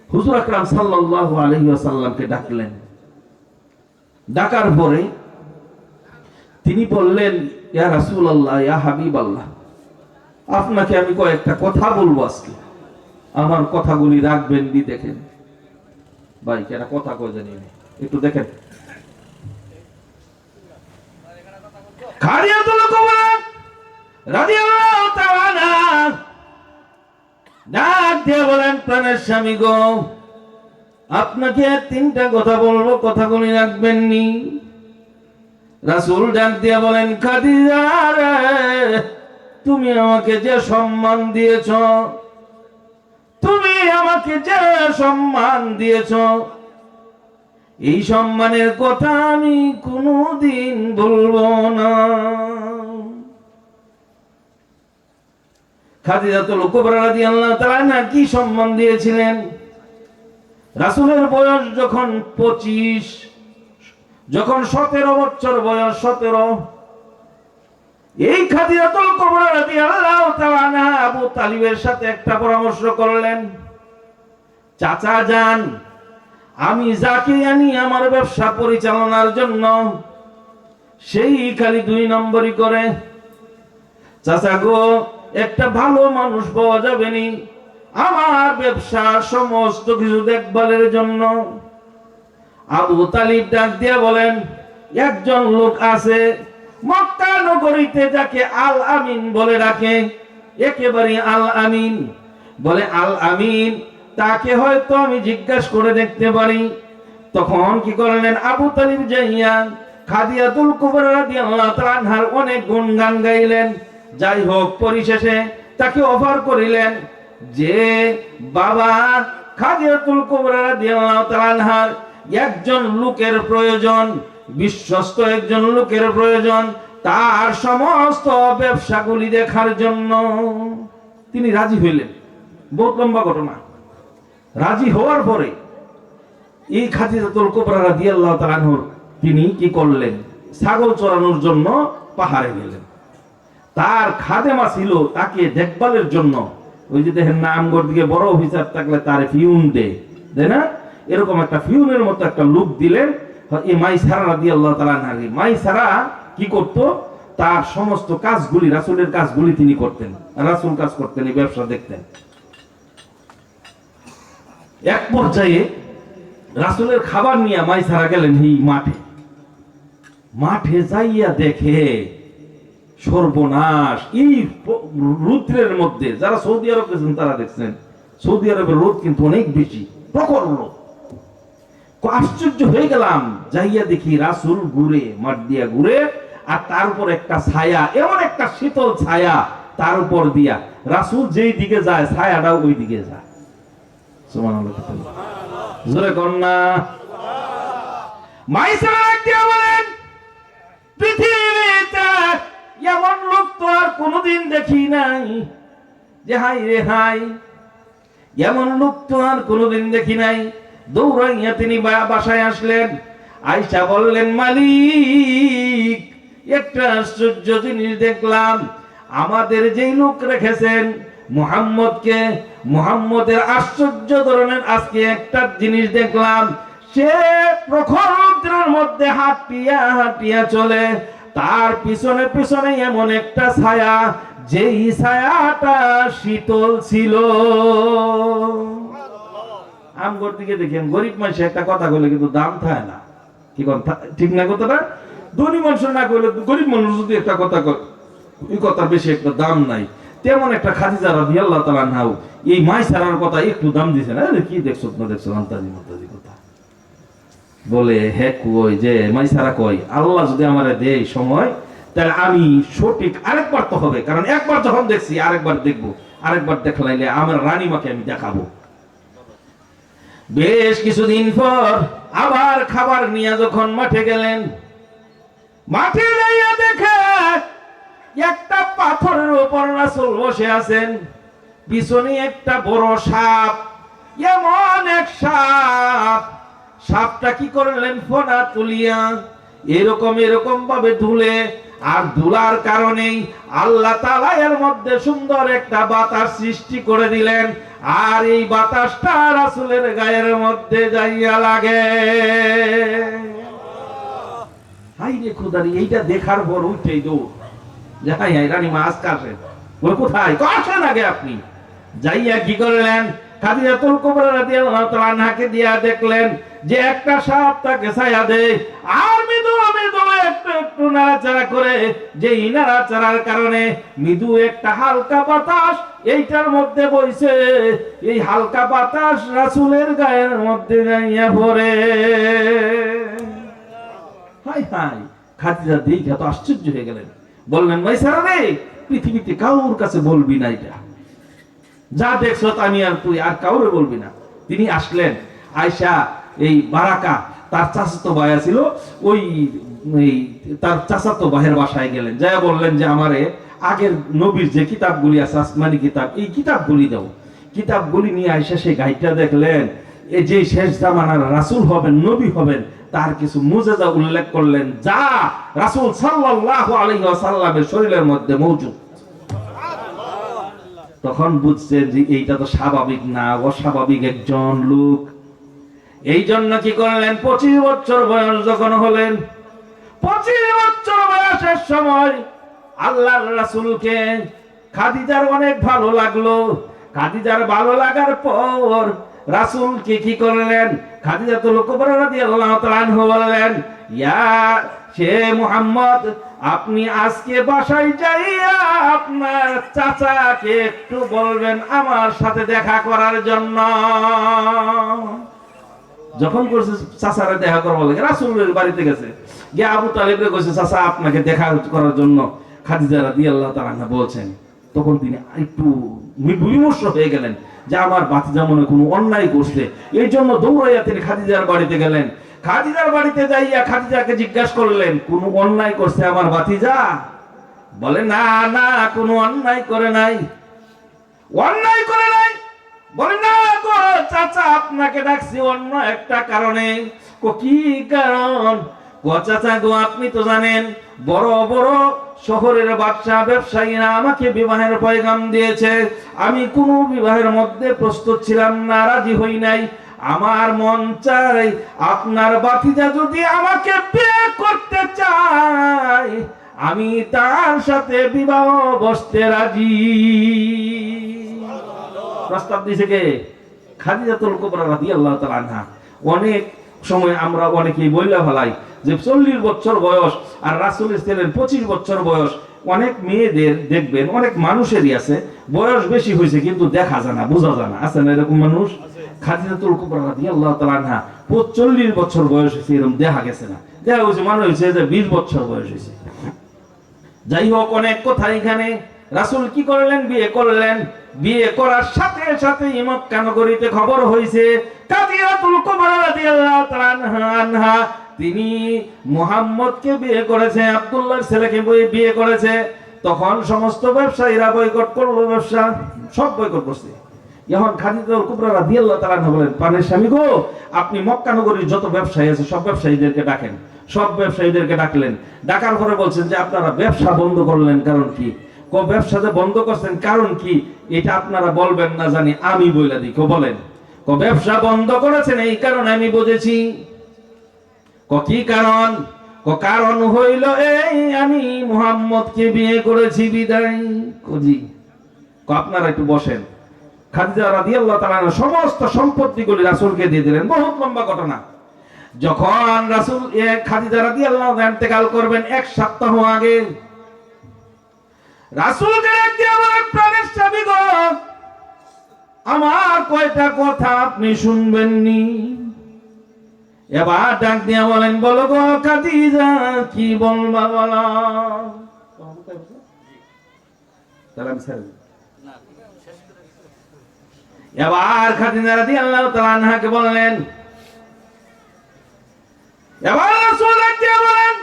হুজুর আকরাম সাল্লাল্লাহু আলাইহি ওয়াসাল্লামকে ডাকলেন। ডাকার পরে তিনি বললেন, ইয়া রাসূলুল্লাহ, ইয়া হাবিবাল্লাহ, আপনাকে আমি কয়েকটা কথা বলবো আজকে, আমার কথাগুলি রাখবেন নি। দেখেন ভাই, কেনা কথা কই জানি একটু দেখেন। খাদিজাতুল কুবরা রাদিয়াল্লাহু তাআলা ডাক দিয়ে বলেন, প্রাণের স্বামী গো, আপনাকে তিনটা কথা বলবো, কথাগুলি রাখবেন নি। রাসূল ডাক দিয়ে বলেন, খাদিজা রে, তুমি আমাকে যে সম্মান দিয়েছ, তুমি আমাকে যে সম্মান দিয়েছ, এই সম্মানের কথা আমি কোনোদিন বলবো না। খাদিজাতুল কুবরা রাদিয়াল্লাহু তাআলা কি সম্মান দিয়েছিলেন? রাসূলের বয়স যখন 25, যখন 17 বছর বয়স, 17, এই খাদিজাতুল কুবরা রাদিয়াল্লাহু তাআলা আবু তালিবের সাথে একটা পরামর্শ করলেন, চাচা যান, আমি যাকে আনি আমার ব্যবসা পরিচালনার জন্য, সেই খালি 2 নম্বরই করে। চাচা গো, একটা ভালো মানুষ পাওয়া যাবে নি আমার ব্যবসা সমস্ত কিছু দেখভালের জন্য? আবু তালিব ডাক দিয়ে বলেন, একজন লোক আছে মক্কা নগরীতে, যাকে আল আমিন বলে রাখে, একেবারে আল আমিন। বলে, আল আমিন, তাকে হয়তো আমি জিজ্ঞাসা করে দেখতে পারি। তখন কি করলেন, আবু তালিব যাইয়া খাদিজাতুল কুবরা রাদিয়াল্লাহু তাআলা আনহার অনেক গুণগান গাইলেন। যাই হোক, পরিশেষে তাকে অফার করিলেন যে, বাবা, খাদিজাতুল কুবরা রাদিয়াল্লাহু তাআলা আনহার একজন লোকের প্রয়োজন, বিশ্বস্ত একজন লোকের প্রয়োজন তার সমস্ত ব্যবসাগুলি দেখার জন্য। তিনি রাজি হইলেন। বহুত লম্বা ঘটনা। রাজি হওয়ার পরে এই খাদিজাতুল কুবরা রাদিয়াল্লাহু তাআলা আনহা তিনি কি করলেন, ছাগল চড়ানোর জন্য পাহাড়ে গেলেন। তার খাদেমা ছিল তাকে দেখভালের জন্য, ওই যে দেখেন না আমগর দিকে বড় অফিসার থাকলে তার ফিউন দেয়, তাই না, এরকম একটা ফিউনের মতো একটা লুক দিলেন এই মাইসারা রাদিয়াল্লাহু তাআলা আনহা। মাইসারা কি করত, তার সমস্ত কাজগুলি, রাসূলের কাজগুলি তিনি করতেন, রাসূল কাজ করতেন, এই ব্যবসা দেখতেন। এক পর্যায়ে রাসূলের খাবার নিয়ে মাইসারা গেলেন এই মাঠে। মাঠে যাইয়া দেখে সর্বনাশ, এই রৌদ্রের মধ্যে, যারা সৌদি আরব গেছেন তারা দেখছেন সৌদি আরবের রোদ কিন্তু অনেক বেশি, প্রখর রোদ। আশ্চর্য হয়ে গেলাম, যাইয়া দেখি রাসূল ঘুরে, মাঠ দিয়া ঘুরে, আর তার উপর একটা ছায়া, এমন একটা শীতল ছায়া তার উপর দিয়া, রাসূল যেই দিকে যায় ছায়াটাও ওই দিকে যায়। সুবহানাল্লাহ, জোরে কন্যা। মাইসারা দিয়া বলেন, পৃথিবীতে এমন লোক তো আর কোনোদিন দেখি নাই, যে হাই রে হাই, এমন লোক তো আর কোনোদিন দেখি নাই। দৌড়াইয়া তিনি বাসায় আসলেন, আয়েশা বললেন, মালিক, একটা আশ্চর্য জিনিস দেখলাম, আমাদের যেই লোক রেখেছেন মুহাম্মদকে, মুহাম্মদের আশ্চর্য ধরনের আজকে একটা জিনিস দেখলাম, সে প্রখর রৌদ্রের মধ্যে হাঁটিয়া হাঁটিয়া চলে, তার পিছনে পিছনে এমন একটা ছায়া, যেই ছায়াটা শীতল ছিল। আমগর দিকে দেখেন গরিব মানুষ একটা কথা বলে কিন্তু দাম থাকে না, কি কথা ঠিক না কথাটা? ধনী মানুষ না কইলে গরিব মানুষ যদি একটা কথা কয়, ওই কথার বেশি একটা দাম নাই। তেমন একটা খাদিজা রাদিয়াল্লাহু তাআলা আনহা এই মাইসারার কথা একটু দাম দিছে না, কি দেখছো না দেখছো আন্তাজি মাতাজি কথা বলে। হে কই যে মাইসারা কই, আল্লাহ যদি আমারে দেয় সময়, তাহলে আমি সঠিক আরেকবার তো হবে, কারণ একবার যখন দেখছি আরেকবার দেখবো, আরেকবার দেখলাইলে আমার রানীমাকে আমি দেখাবো। বেশ কিছুদিন পর আবার খাবার নিয়ে যখন মাঠে গেলেন, মাঠে যাইয়া দেখে একটা পাথরের উপর রাসূল বসে আছেন, পিছনে একটা বড় সাপ, এমন এক সাপ, সাপটা কি করলেন, ফোনা তুলিয়া এরকম এরকম ভাবে ধুলে, আর ধুলার কারণেই আল্লাহ তাআলা এর মধ্যে সুন্দর একটা বাতাস সৃষ্টি করে দিলেন, আর এই বাতাসটা রাসূলের গায়ের মধ্যে যাইয়া লাগে। হাই রে খোদারি, এইটা দেখার পর উঠেই দৌড়, যাই হাই রানীমা আজকে আসেন। বলে কোথায়? আসেন আগে আপনি। যাইয়া কি করলেন, খাদিজাতুল কুবরা রাদিয়াল্লাহু তাআলা আনহাকে দিয়া দেখলেন যে একটা সাপ তাকে ছায়া দেয়, আর মৃদু মৃদু একটু একটু নাড়াচাড়া করে, যে নাড়াচাড়ার কারণে মৃদু একটা হালকা বাতাস এইটার মধ্যে বইছে, এই হালকা বাতাস রাসূলের গায়ের মধ্যে যাইয়া পড়ে। হাই হাই, খাদিজা দেখে তো আশ্চর্য হয়ে গেলেন, বললেন, মাইসারা রে, পৃথিবীতে কাউর কাছে বলবি না, এটা যা দেখছো আমি আর তুই আর কাউরে বলবি না। তিনি আসলেন, আয়েশা এই বারাকা তার চাচাতো ভাই ছিল, ওই তার চাচাতো ভাইয়ের বাসায় গেলেন, যাই বললেন যে আমারে আগের নবীর যে কিতাবগুলি আছে, আসমানি কিতাব, এই কিতাবগুলি দাও। কিতাবগুলি নিয়ে আয়েশা সেই গাইডটা দেখলেন, এই যে শেষ জামানার রাসূল হবেন, নবী হবেন, তার কিছু মুজিজা উল্লেখ করলেন, যা রাসূল সাল্লাল্লাহু আলাইহি ওয়াসাল্লামের শরীরের মধ্যে মওজুদ। তখন বুঝছেন যে এইটা তো স্বাভাবিক না, অস্বাভাবিক একজন লোক। এই জন্য কি করলেন, 25 বছর বয়স যখন হলেন, 25 বছর বয়সের সময় আল্লাহর রাসূলকে খাদিজার অনেক ভালো লাগলো। খাদিজার ভালো লাগার পর রাসূলকে কি করলেন, খাদিজাতুল কুবরা রাদিয়াল্লাহু তাআলা আনহা বললেন, ইয়া সে মুহাম্মদ, আপনি আজকে বাসায় যাইয়া আপনার চাচাকে একটু বলবেন আমার সাথে দেখা করার জন্য। যখন করছে চাচারে দেখা করবো লাগে, রাসূলের বাড়িতে গেছে, গিয়ে আবু তালেবরে কইছে, চাচা আপনাকে দেখা করার জন্য খাদিজা রাদিয়াল্লাহু তাআলা আনহা বলছেন। তখন তিনি একটু বিমর্ষ হয়ে গেলেন যে আমার ভাতিজা মনে কোনো অন্যায় করছে, এই জন্য দৌড়াইয়া তিনি খাদিজার বাড়িতে গেলেন। খাদিজার বাড়িতে যাইয়া খাদিজাকে জিজ্ঞাসা করলেন, কোনো অন্যায় করছে আমার ভাতিজা? বলে, না না, কোনো অন্যায় করে নাই, অন্যায় করে নাই। বলেন না গো চাচা, আপনাকে ডাকছি অন্য একটা কারণে। কি কারণ? চাচা গো আপনি তো জানেন বড় বড় শহরের বাদশা ব্যবসায়ীরা আমাকে বিবাহের পয়গাম দিয়েছে। আমি কোন বিবাহের মধ্যে প্রস্তুত ছিলাম না, রাজি হই নাই। আমার মন চাই আপনার বাতিজা যদি আমাকে বিয়ে করতে চায়, আমি তার সাথে বিবাহ বসতে রাজি। প্রস্তাব দিয়েছে কে? খাদিজাতুল কুবরা রাদিয়াল্লাহু তাআলা আনহা। অনেক সময় আমরা অনেকেই বইলা ফেলাই যে 40 বছর বয়স আর রাসূলের ছিলেন 25 বছর বয়স। অনেক মেয়েদের দেখবেন, অনেক মানুষেরই আছে বয়স বেশি হয়েছে কিন্তু দেখা যায় না, বোঝা যায় না। আছে না এরকম মানুষ? খাদিজাতুল কুবরা রাদিয়াল্লাহু তাআলা আনহা 40 বছর বয়স হয়েছে, এরকম দেখা গেছে না। দেখা হয়েছে মনে হয়েছে যে 20 বছর বয়স হয়েছে। যাই হোক, অনেক কথা এখানে। রাসূল কি করলেন? বিয়ে করলেন। বিয়ে করার সাথে সাথে মক্কা নগরীতে খবর হয়েছে খাদিজাতুল কুবরা রাদিয়াল্লাহু তাআলা আনহা তিনি মুহাম্মদকে বিয়ে করেছে, আব্দুল্লাহর ছেলেকে বিয়ে করেছে। তখন সমস্ত ব্যবসায়ীরা বয়কট করলো, ব্যবসা সব বয়কট করছে। এখন খাদিজাতুল কুবরা রাদিয়াল্লাহু তাআলা আনহা বলেন, পানের স্বামী গো, আপনি মক্কা নগরীর যত ব্যবসায়ী আছে সব ব্যবসায়ীদেরকে ডাকেন। সব ব্যবসায়ীদেরকে ডাকলেন। ডাকার পরে বলছেন যে আপনারা ব্যবসা বন্ধ করলেন কারণ কি? ব্যবসা যে বন্ধ করছেন কারণ কি এটা আপনারা বলবেন না জানি, আমি বইলা দিই। বলেন। ব্যবসা বন্ধ করেছেন এই কারণে আমি বুঝেছি। কি কারণ? কারণ হইল এই, আমি মুহাম্মদকে বিয়ে করেছি বিদায়। আপনারা একটু বসেন। খাদিজা রাদিয়াল্লাহু তাআলা সমস্ত সম্পত্তিগুলি রাসূলকে দিয়ে দিলেন। বহুত লম্বা ঘটনা। যখন রাসূল খাদিজা রাদিয়াল্লাহু তাআলা ইন্তেকাল করবেন 1 সপ্তাহ আগে, রাসূলকে দিয়ে বলেন, প্রাণের স্বামী গো, আমার কয়টা কথা আপনি শুনবেননি? এবার ডাক দিয়ে বলেন, বলো গো খাদিজা, কি বলবা বলো। এবার খাদিজা রাদিয়াল্লাহু তাআলা আনহাকে বললেন, এবার রাসূল ডাক দিয়ে বলেন,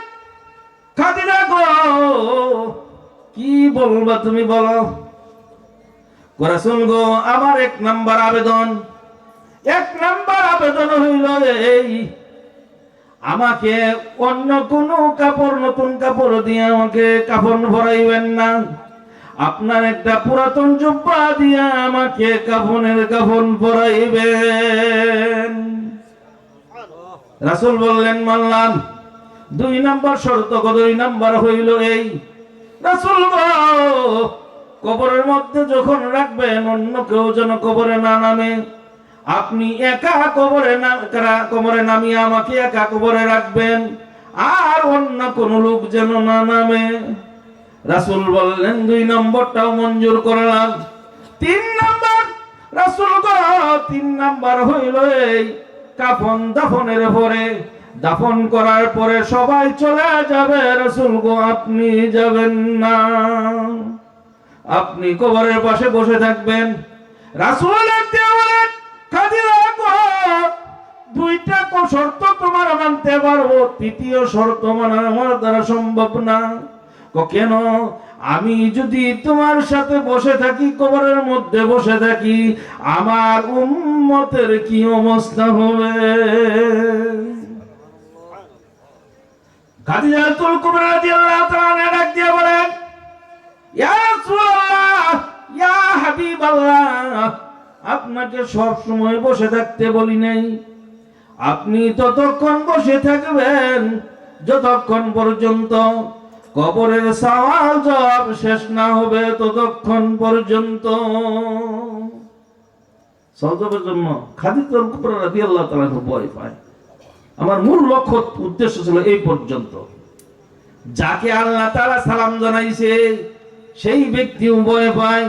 খাদিজা গো, কি বলবা তুমি বলো। রাসূল গো, আমার 1 নাম্বার আবেদন, 1 নাম্বার আবেদন হইল এই, আমাকে অন্য কোন কাপড়, নতুন কাপড় দিয়ে আমাকে কাফন ভরাইবেন না। আপনার একটা পুরাতন জুব্বা দিয়ে আমাকে কাফনের কাফন পরাইবেন। রাসূল বললেন, মানলাম। 2 নাম্বার শর্ত, 2 নাম্বার হইল এই, রাসূল গো, কবরের মধ্যে যখন রাখবেন অন্য কেউ যেন কবরে না নামে। আপনি একা কবরে নামিয়ে আমাকে একা কবরে রাখবেন, আর অন্য কোন লোক যেন না নামে। রাসূল বললেন, 2 নম্বরটাও মঞ্জুর করলাম। 3 নাম্বার, রাসূল গো, 3 নাম্বার হইল এই, কাফন দাফনের পরে, দাফন করার পরে সবাই চলে যাবে, রাসূল গো আপনি যাবেন না, আপনি কবরের পাশে বসে থাকবেন। রাসূল বলেন, খাদিজা গো, 2টা শর্ত তোমার মানতে পারবো, 3য় শর্ত মানা আমার দ্বারা সম্ভব না। কেন? আমি যদি তোমার সাথে বসে থাকি, কবরের মধ্যে বসে থাকি, আমার উম্মতের কি অবস্থা হবে। খাদিজাতুল কুবরা রাদিয়াল্লাহু তাআলা ডাক দিয়ে বলেন, ইয়া রাসূলুল্লাহ, ইয়া হাবিবাল্লাহ, আপনাকে সব সময় বসে থাকতে বলি নাই। আপনি ততক্ষণ বসে থাকবেন যতক্ষণ পর্যন্ত কবরের সওয়াল জবাব শেষ না হবে, ততক্ষণ পর্যন্ত। সওয়ালের জন্য খাদিজাতুল কুবরা রাদিয়াল্লাহু তাআলা ভয় পায়। আমার মূল লক্ষ্য উদ্দেশ্য ছিল এই পর্যন্ত। যাকে আল্লাহ তাআলা সালাম জানাইছে সেই ব্যক্তিও ভয় পায়।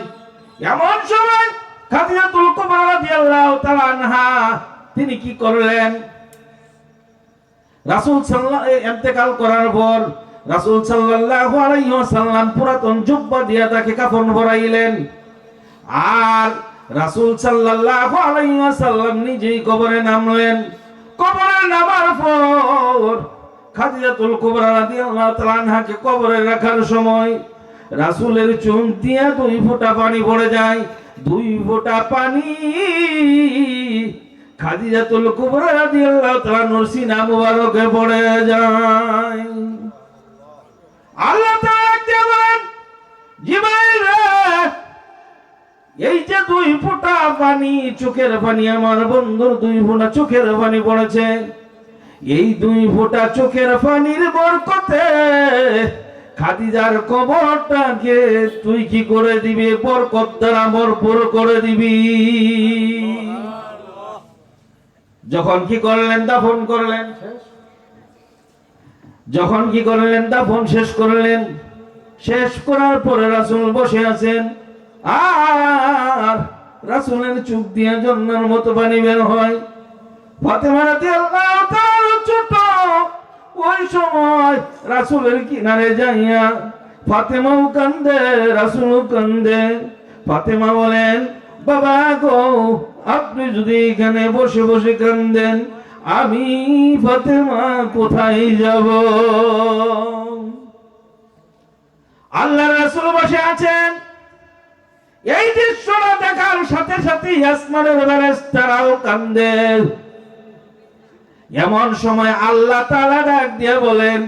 এমন সময় খাদিজাতুল কুবরা রাদিয়াল্লাহু তাআলা আনহা তিনি কি করলেন? রাসূল সাল্লাল্লাহু ইন্তেকাল করার পর রাসূল সাল্লাল্লাহু আলাইহি ওয়াসাল্লাম পুরাতন জুব্বা দিয়ে তাকে কাফন পরাইলেন। আর রাসূল সাল্লাল্লাহু আলাইহি ওয়াসাল্লাম নিজেই কবরে নামলেন। কবরে নামার পর খাদিজাতুল কুবরা রাদিয়াল্লাহু তাআলা আনহাকে কবরে রাখার সময় রাসূলের চোখ দিয়ে 2 ফোঁটা পানি পড়ে যায়। দুই ফোঁটা পানি খাদিজাতুল কুবরা রাদিয়াল্লাহু তাআলা নূর সিনা মুবারকে পড়ে যায়। আল্লাহ তাআলা বলেন, জিবরাইল রে, এই যে দুই ফোঁটা পানি, চোখের পানি, আমার বন্ধুর দুই ফোঁটা চোখের পানি পড়েছে, এই দুই ফোঁটা চোখের পানির বরকতে খাদিজার কবরটাকে তুই কি করে দিবি? বরকত দ্বারা ভরপুর করে দিবি। যখন কি করলেন? দাফন করলেন। যখন কি করলেন? দাফন শেষ করলেন। শেষ করার পরে রাসূল বসে আছেন, আর রাসূলের চোখ দিয়ে ঝর্ণার মতো পানি বের হয়। ফাতেমা রাদিয়াল্লাহু তাআলা ছোট, ওই সময় রাসূলের কিনারে যাইয়া ফাতেমাও কান্দে, রাসূলও কান্দে। ফাতেমা বলেন, বাবা গো, আপনি যদি এখানে বসে বসে কান্দেন, আমি ফাতেমা কোথায় যাব? আল্লাহ রাসূল বসে আছেন। এই দৃশ্যটা দেখার সাথে সাথে আসমানের ফেরেশতারাও কান্দে। এমন সময় আল্লাহ তাআলা ডাক দিয়ে বলেন,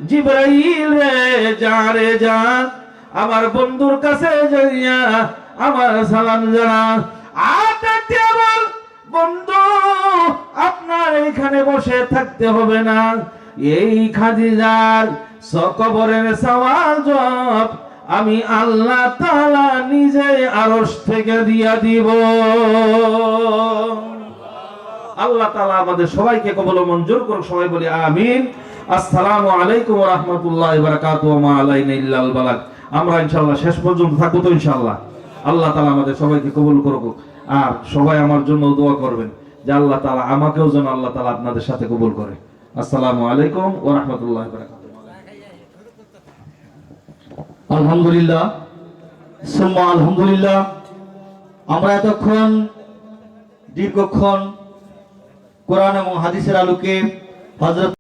জিবরাইল রে, যা রে যা, আমার বন্ধুর কাছে যাইয়া আমার সালাম জানা। আর ডাক দিয়ে বল, বন্ধু, আপনার এখানে বসে থাকতে হবে না, এই খাদিজার কবরের সওয়াল জবাব আমি আল্লাহ তাআলা নিজে আরশ থেকে দিয়া দিব। আল্লাহ তাআলা আমাদের সবাইকে কবুল ও মঞ্জুর করুন। সবাই বলি আমিন। আসসালামু আলাইকুম ওয়া রাহমাতুল্লাহি ওয়া বারাকাতুহু। মা আলাইনা ইল্লাল বালাগ। আমরা ইনশাআল্লাহ শেষ পর্যন্ত থাকবো তো ইনশাআল্লাহ। আল্লাহ তাআলা আমাদের সবাইকে কবুল করুক। আর সবাই আমার জন্য দোয়া করবেন যে আল্লাহ তাআলা আমাকেও যেন আল্লাহ তাআলা আপনাদের সাথে কবুল করে। আসসালামু আলাইকুম ওয়া রাহমাতুল্লাহি ওয়া বারাকাতুহু। আলহামদুলিল্লাহ, সুম্মা আলহামদুলিল্লাহ। আমরা এতক্ষণ দীর্ঘক্ষণ কোরআন এবং হাদিসের আলোকে হযরত